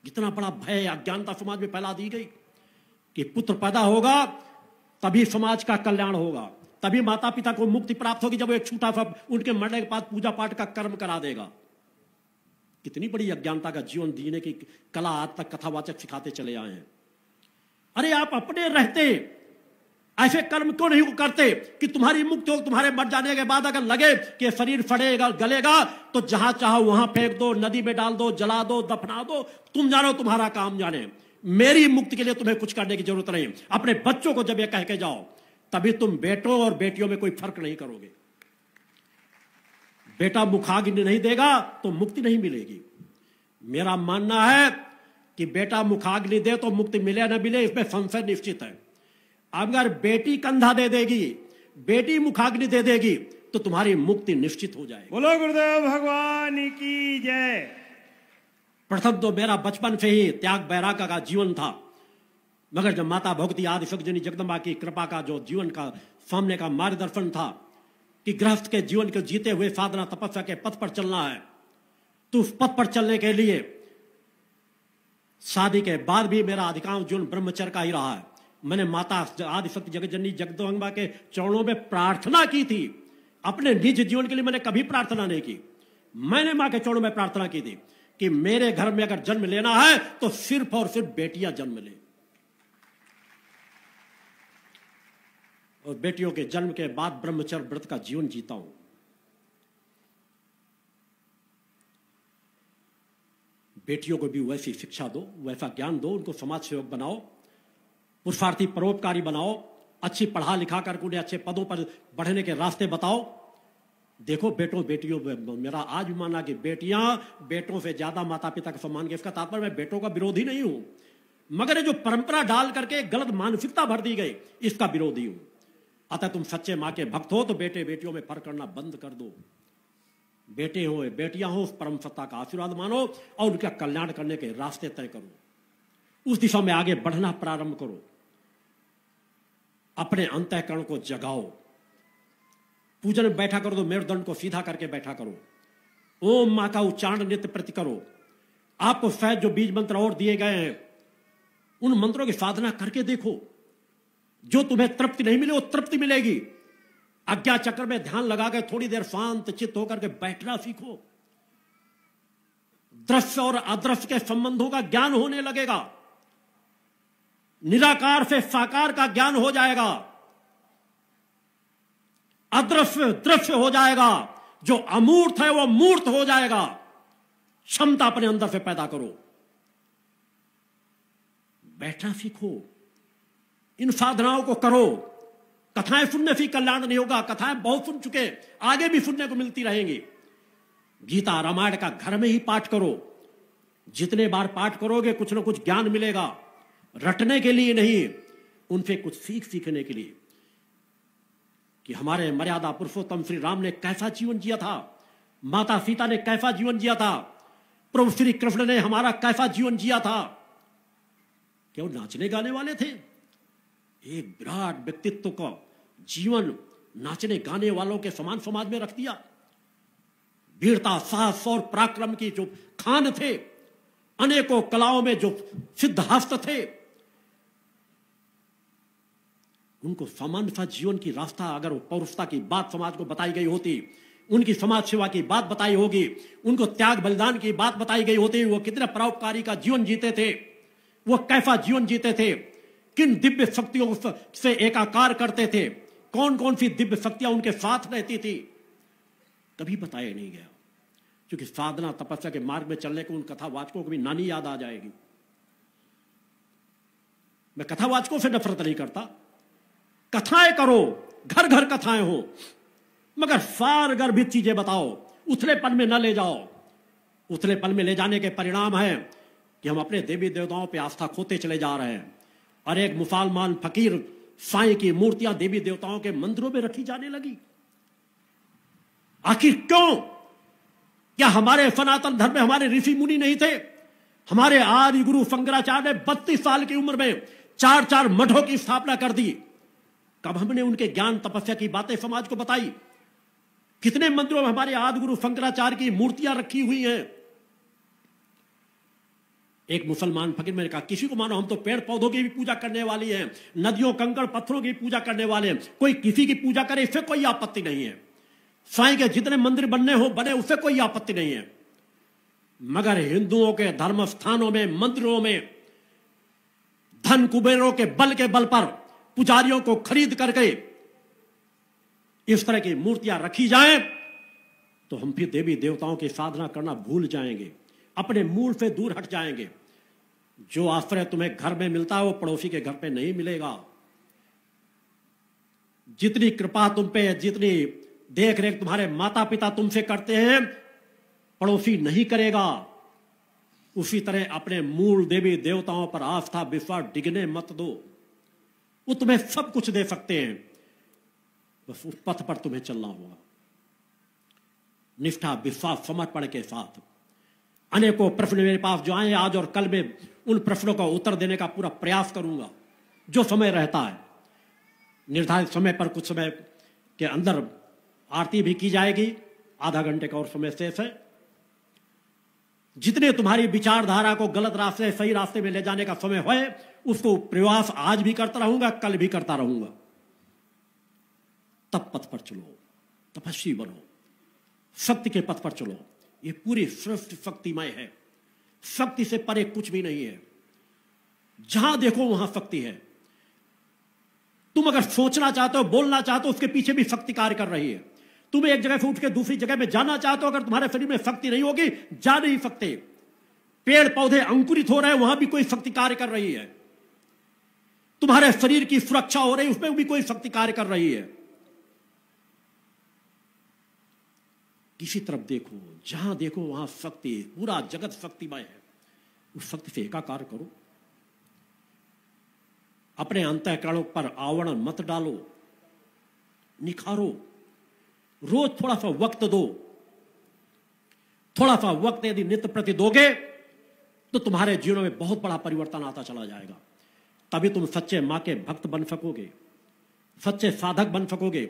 जितना बड़ा भय अज्ञानता समाज में फैला दी गई कि पुत्र पैदा होगा तभी समाज का कल्याण होगा, तभी माता पिता को मुक्ति प्राप्त होगी जब वो एक छूटा सा उनके मरने के बाद पूजा पाठ का कर्म करा देगा। कितनी बड़ी अज्ञानता का जीवन जीने की कला आज तक कथावाचक सिखाते चले आए हैं। अरे आप अपने रहते ऐसे कर्म क्यों नहीं करते कि तुम्हारी मुक्ति हो? तुम्हारे मर जाने के बाद अगर लगे कि शरीर फटेगा, गलेगा, तो जहां चाहो वहां फेंक दो, नदी में डाल दो, जला दो, दफना दो, तुम जानो, तुम्हारा काम जाने। मेरी मुक्ति के लिए तुम्हें कुछ करने की जरूरत नहीं। अपने बच्चों को जब ये कह के जाओ, तभी तुम बेटों और बेटियों में कोई फर्क नहीं करोगे। बेटा मुखाग्नि नहीं देगा तो मुक्ति नहीं मिलेगी। मेरा मानना है कि बेटा मुखाग्नि दे तो मुक्ति मिले न मिले, इसमें संशय निश्चित है। अगर बेटी कंधा दे देगी, बेटी मुखाग्नि दे देगी, तो तुम्हारी मुक्ति निश्चित हो जाएगी। बोलो गुरुदेव भगवान की जय। प्रथम तो मेरा बचपन से ही त्याग बैराग का जीवन था, मगर जब माता भगवती आदिशक्ति जगदम्बा की कृपा का जो जीवन का सामने का मार्गदर्शन था कि गृहस्थ के जीवन को जीते हुए साधना तपस्या के पथ पर चलना है, तो उस पथ पर चलने के लिए शादी के बाद भी मेरा अधिकांश जीवन ब्रह्मचर्य का ही रहा है। मैंने माता आदिशक्ति जगतजननी जगदम्बा के चरणों में प्रार्थना की थी। अपने निज जीवन के लिए मैंने कभी प्रार्थना नहीं की। मैंने मां के चरणों में प्रार्थना की थी कि मेरे घर में अगर जन्म लेना है तो सिर्फ और सिर्फ बेटियां जन्म ले, और बेटियों के जन्म के बाद ब्रह्मचर्य व्रत का जीवन जीता हूं। बेटियों को भी वैसी शिक्षा दो, वैसा ज्ञान दो, उनको समाज सेवक बनाओ, पुरुषार्थी परोपकारी बनाओ, अच्छी पढ़ा लिखा करके उन्हें अच्छे पदों पर बढ़ने के रास्ते बताओ। देखो बेटों बेटियों, मेरा आज भी मानना कि बेटियां बेटों से ज्यादा माता पिता का सम्मान के, इसका तात्पर्य मैं बेटों का विरोधी नहीं हूं, मगर ये जो परंपरा डाल करके गलत मानसिकता भर दी गई, इसका विरोधी हूं। अतः तुम सच्चे मां के भक्त हो तो बेटे बेटियों में फर्क करना बंद कर दो। बेटे हो बेटियां हो, उस परम सत्ता का आशीर्वाद मानो और उनका कल्याण करने के रास्ते तय करो, उस दिशा में आगे बढ़ना प्रारंभ करो। अपने अंतःकरण को जगाओ। पूजन में बैठा करो तो मेरुदंड को सीधा करके बैठा करो। ओम मां का उच्चारण नित्य प्रति करो। आपको शायद जो बीज मंत्र और दिए गए हैं, उन मंत्रों की साधना करके देखो। जो तुम्हें तृप्ति नहीं मिले वो तृप्ति मिलेगी। आज्ञा चक्र में ध्यान लगा के थोड़ी देर शांत चित्त होकर के बैठना सीखो। दृश्य और अदृश्य के संबंधों का ज्ञान होने लगेगा। निराकार से साकार का ज्ञान हो जाएगा। अदृश्य दृश्य हो जाएगा। जो अमूर्त है वो मूर्त हो जाएगा। क्षमता अपने अंदर से पैदा करो। बैठना सीखो। इन साधनाओं को करो। कथाएं सुनने से कल्याण नहीं होगा। कथाएं बहुत सुन चुके, आगे भी सुनने को मिलती रहेंगी। गीता रामायण का घर में ही पाठ करो। जितने बार पाठ करोगे कुछ ना कुछ ज्ञान मिलेगा। रटने के लिए नहीं, उनसे कुछ सीखने के लिए कि हमारे मर्यादा पुरुषोत्तम श्री राम ने कैसा जीवन जिया था, माता सीता ने कैसा जीवन जिया था, प्रभु श्री कृष्ण ने हमारा कैसा जीवन जिया था। क्या वो नाचने गाने वाले थे? एक विराट व्यक्तित्व का जीवन नाचने गाने वालों के समान समाज में रख दिया। वीरता साहस और पराक्रम की जो खान थे, अनेकों कलाओं में जो सिद्धहस्त थे, उनको सामान्य सा जीवन की रास्ता, अगर पौरुषता की बात समाज को बताई गई होती, उनकी समाज सेवा की बात बताई होगी, उनको त्याग बलिदान की बात बताई गई होती, वो कितने परोपकारी का जीवन जीते थे, वो कैसा जीवन जीते थे, किन दिव्य शक्तियों से एकाकार करते थे, कौन कौन सी दिव्य शक्तियां उनके साथ रहती थी, कभी बताया नहीं गया। क्योंकि साधना तपस्या के मार्ग में चलने को उन कथावाचकों को भी नानी याद आ जाएगी। मैं कथावाचकों से नफरत नहीं करता। कथाएं करो, घर घर कथाएं हो, मगर सार गर्भित चीजें बताओ। उथलेपन में न ले जाओ। उथलेपन में ले जाने के परिणाम है कि हम अपने देवी देवताओं पे आस्था खोते चले जा रहे हैं। और एक मुसलमान फकीर साईं की मूर्तियां देवी देवताओं के मंदिरों में रखी जाने लगी। आखिर क्यों? क्या हमारे सनातन धर्म में हमारे ऋषि मुनि नहीं थे? हमारे आदि गुरु शंकराचार्य ने 32 साल की उम्र में 4 मठों की स्थापना कर दी। कब हमने उनके ज्ञान तपस्या की बातें समाज को बताई? कितने मंदिरों में हमारे आदि गुरु शंकराचार्य की मूर्तियां रखी हुई हैं। एक मुसलमान फकीर मैंने कहा, किसी को मानो, हम तो पेड़ पौधों की भी पूजा करने वाली हैं, नदियों कंकड़ पत्थरों की पूजा करने वाले हैं, कोई किसी की पूजा करे इससे कोई आपत्ति नहीं है। साईं के जितने मंदिर बनने हो बने, उससे कोई आपत्ति नहीं है। मगर हिंदुओं के धर्म स्थानों में, मंदिरों में धन कुबेरों के बल पर पुजारियों को खरीद करके इस तरह की मूर्तियां रखी जाएं, तो हम फिर देवी देवताओं की साधना करना भूल जाएंगे, अपने मूल से दूर हट जाएंगे। जो आश्रय तुम्हें घर में मिलता है वो पड़ोसी के घर पे नहीं मिलेगा। जितनी कृपा तुम पे, जितनी देख रेख तुम्हारे माता पिता तुमसे करते हैं, पड़ोसी नहीं करेगा। उसी तरह अपने मूल देवी देवताओं पर आस्था विश्वास डिगने मत दो। वो तुम्हें सब कुछ दे सकते हैं, बस उस पथ पर तुम्हें चलना होगा। निष्ठा विश्वास समर्पण के साथ। अनेकों प्रश्न मेरे पास जो आए आज और कल में उन प्रश्नों का उत्तर देने का पूरा प्रयास करूंगा जो समय रहता है। निर्धारित समय पर कुछ समय के अंदर आरती भी की जाएगी, आधा घंटे का और समय शेष है। जितने तुम्हारी विचारधारा को गलत रास्ते सही रास्ते में ले जाने का समय है, उसको प्रयास आज भी करता रहूंगा, कल भी करता रहूंगा। तब पथ पर चलो, तपस्वी बनो, शक्ति के पथ पर चलो। ये पूरी सृष्टि शक्तिमय है, शक्ति से परे कुछ भी नहीं है। जहां देखो वहां शक्ति है। तुम अगर सोचना चाहते हो, बोलना चाहते हो, उसके पीछे भी शक्ति कार्य कर रही है। तुम एक जगह से उठ के दूसरी जगह में जाना चाहते हो, अगर तुम्हारे शरीर में शक्ति नहीं होगी जा नहीं सकते। पेड़ पौधे अंकुरित हो रहे हैं, वहां भी कोई शक्ति कार्य कर रही है। तुम्हारे शरीर की सुरक्षा हो रही है, उसमें भी कोई शक्ति कार्य कर रही है। किसी तरफ देखो, जहां देखो वहां शक्ति, पूरा जगत शक्तिमय है। उस शक्ति से एकाकार करो। अपने अंतःकरणों पर आवरण मत डालो, निखारो। रोज थोड़ा सा वक्त दो। थोड़ा सा वक्त यदि नित्य प्रति दोगे तो तुम्हारे जीवन में बहुत बड़ा परिवर्तन आता चला जाएगा। तभी तुम सच्चे मां के भक्त बन सकोगे, सच्चे साधक बन सकोगे।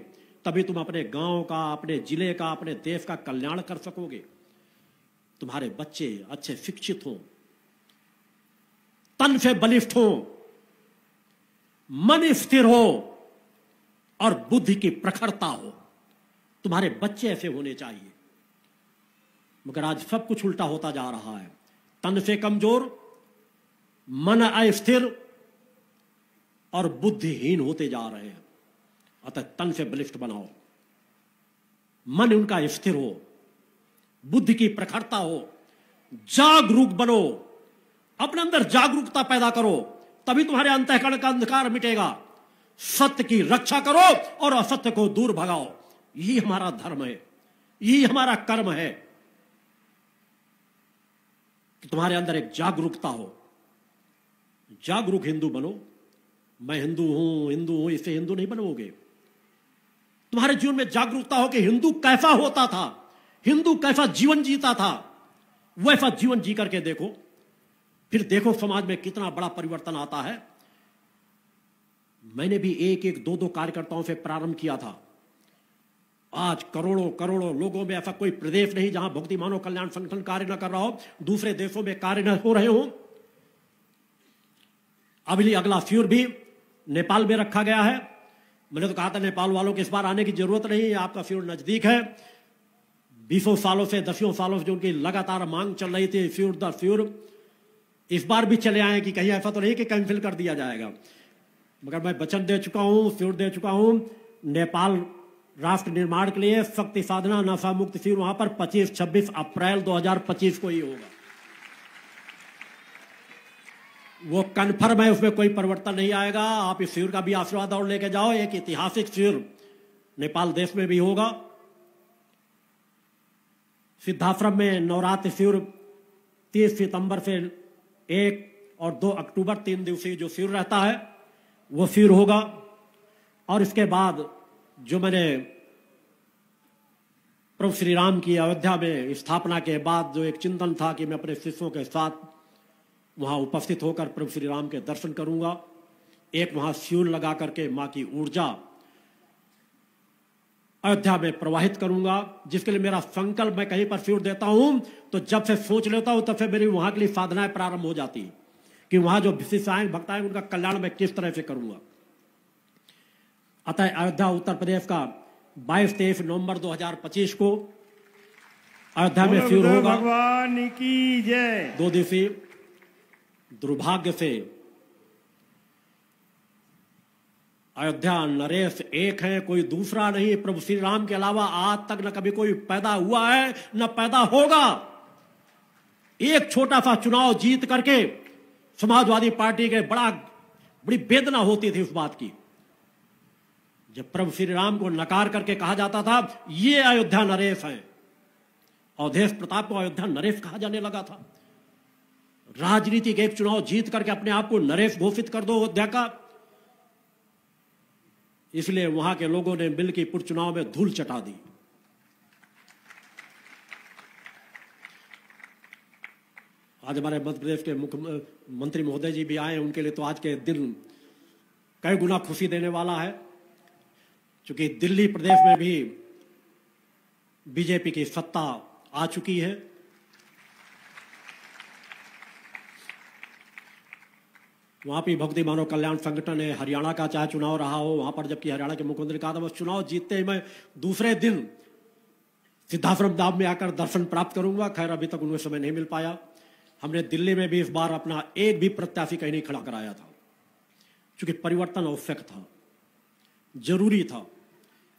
तभी तुम अपने गांव का, अपने जिले का, अपने देश का कल्याण कर सकोगे। तुम्हारे बच्चे अच्छे शिक्षित हों, तन से बलिष्ठ हो, मन स्थिर हो और बुद्धि की प्रखरता हो। तुम्हारे बच्चे ऐसे होने चाहिए। मगर आज सब कुछ उल्टा होता जा रहा है। तन से कमजोर, मन अस्थिर और बुद्धिहीन होते जा रहे हैं। अतः तन से बलिष्ठ बनाओ, मन उनका स्थिर हो, बुद्धि की प्रखरता हो, जागरूक बनो, अपने अंदर जागरूकता पैदा करो। तभी तुम्हारे अंतःकरण का अंधकार मिटेगा। सत्य की रक्षा करो और असत्य को दूर भगाओ। यही हमारा धर्म है, यही हमारा कर्म है कि तुम्हारे अंदर एक जागरूकता हो। जागरूक हिंदू बनो। मैं हिंदू हूं इससे हिंदू नहीं बनोगे। तुम्हारे जीवन में जागरूकता हो कि हिंदू कैसा होता था, हिंदू कैसा जीवन जीता था। वैसा जीवन जी करके देखो, फिर देखो समाज में कितना बड़ा परिवर्तन आता है। मैंने भी एक एक दो दो कार्यकर्ताओं से प्रारंभ किया था। आज करोड़ों करोड़ों लोगों में ऐसा कोई प्रदेश नहीं जहां भक्ति मानव कल्याण संगठन कार्य न कर रहा हो, दूसरे देशों में कार्य न हो रहे हो। अभी अगला फ्यूर भी नेपाल में रखा गया है। मैंने तो कहा था नेपाल वालों के इस बार आने की जरूरत नहीं है, आपका फ्यूर नजदीक है। 20 सालों से 10 सालों से जो उनकी लगातार मांग चल रही थी फ्यूर दर फ्यूर, इस बार भी चले आए कि कहीं ऐसा तो नहीं कि कैंसिल कर दिया जाएगा। मगर मैं वचन दे चुका हूं, फ्यूर दे चुका हूं। नेपाल राष्ट्र निर्माण के लिए शक्ति साधना नशा मुक्त फ्यूर वहां पर 25-26 अप्रैल 2025 को ही होगा। वो कन्फर्म है, उसमें कोई परिवर्तन नहीं आएगा। आप इस फ्यूर का भी आशीर्वाद और लेके जाओ। एक ऐतिहासिक फ्यूर नेपाल देश में भी होगा। सिद्धाश्रम में नवरात्रि फ्यूर 30 सितंबर से 1 और 2 अक्टूबर 3 दिवसीय जो फ्यूर रहता है वो फ्यूर होगा। और इसके बाद जो मैंने प्रभु श्री राम की अयोध्या में स्थापना के बाद जो एक चिंतन था कि मैं अपने शिष्यों के साथ वहां उपस्थित होकर प्रभु श्री राम के दर्शन करूंगा, एक वहां फ्यूल लगा करके मां की ऊर्जा अयोध्या में प्रवाहित करूंगा, जिसके लिए मेरा संकल्प मैं कहीं पर फ्यूल देता हूं तो जब से सोच लेता हूं तब से मेरी वहां के लिए साधनाएं प्रारंभ हो जाती है कि वहां जो शिष्य भक्त आए उनका कल्याण मैं किस तरह से करूंगा। अतः अयोध्या उत्तर प्रदेश का 22-23 नवंबर 2025 को अयोध्या में फ्यूर होगा। भगवान की जय। 2 दिवसीय। दुर्भाग्य से अयोध्या नरेश एक है, कोई दूसरा नहीं। प्रभु श्री राम के अलावा आज तक न कभी कोई पैदा हुआ है न पैदा होगा। एक छोटा सा चुनाव जीत करके समाजवादी पार्टी के बड़ी वेदना होती थी उस बात की, जब प्रभु श्री राम को नकार करके कहा जाता था ये अयोध्या नरेश है। अवधेश प्रताप को अयोध्या नरेश कहा जाने लगा था। राजनीतिक एक चुनाव जीत करके अपने आप को नरेश घोषित कर दो अयोध्या का। इसलिए वहां के लोगों ने मिल्कीपुर चुनाव में धूल चटा दी। आज हमारे मध्य प्रदेश के मुख्यमंत्री महोदय जी भी आए, उनके लिए तो आज के दिन कई गुना खुशी देने वाला है, क्योंकि दिल्ली प्रदेश में भी बीजेपी की सत्ता आ चुकी है। वहां भी भक्ति मानव कल्याण संगठन है। हरियाणा का चाहे चुनाव रहा हो, वहां पर जबकि हरियाणा के मुख्यमंत्री कहा था बस चुनाव जीतते ही मैं दूसरे दिन सिद्धाश्रम धाम में आकर दर्शन प्राप्त करूंगा। खैर अभी तक उन्हें समय नहीं मिल पाया। हमने दिल्ली में भी इस बार अपना एक भी प्रत्याशी कहीं नहीं खड़ा कराया था, क्योंकि परिवर्तन आवश्यक था, जरूरी था।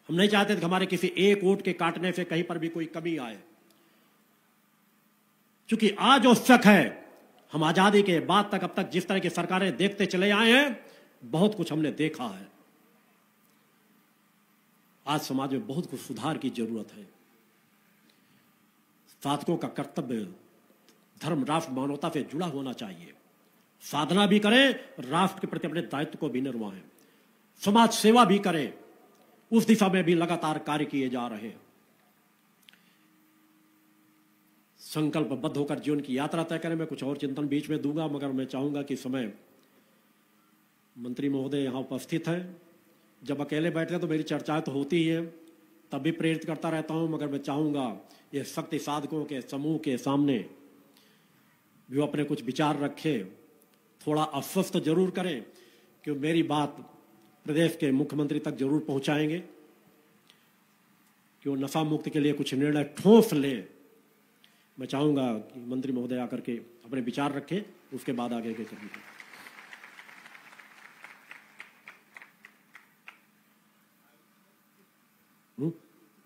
हम नहीं चाहते थे कि हमारे किसी एक वोट के काटने से कहीं पर भी कोई कमी आए, क्योंकि आज आवश्यक है। हम आजादी के बाद तक अब तक जिस तरह की सरकारें देखते चले आए हैं, बहुत कुछ हमने देखा है। आज समाज में बहुत कुछ सुधार की जरूरत है। साधकों का कर्तव्य धर्म, राष्ट्र, मानवता से जुड़ा होना चाहिए। साधना भी करें, राष्ट्र के प्रति अपने दायित्व को भी निभाएं, समाज सेवा भी करें। उस दिशा में भी लगातार कार्य किए जा रहे हैं। संकल्पबद्ध होकर जीवन की यात्रा तय करें। मैं कुछ और चिंतन बीच में दूंगा, मगर मैं चाहूंगा कि समय मंत्री महोदय यहां उपस्थित हैं। जब अकेले बैठते हैं तो मेरी चर्चाएं तो होती ही है, तब भी प्रेरित करता रहता हूं, मगर मैं चाहूंगा ये शक्ति साधकों के समूह के सामने भी वो अपने कुछ विचार रखे, थोड़ा आश्वस्त जरूर करें कि मेरी बात प्रदेश के मुख्यमंत्री तक जरूर पहुंचाएंगे कि वो नशा मुक्ति के लिए कुछ निर्णय ठोस ले। मैं चाहूंगा कि मंत्री महोदय आकर के अपने विचार रखें, उसके बाद आगे के करेंगे।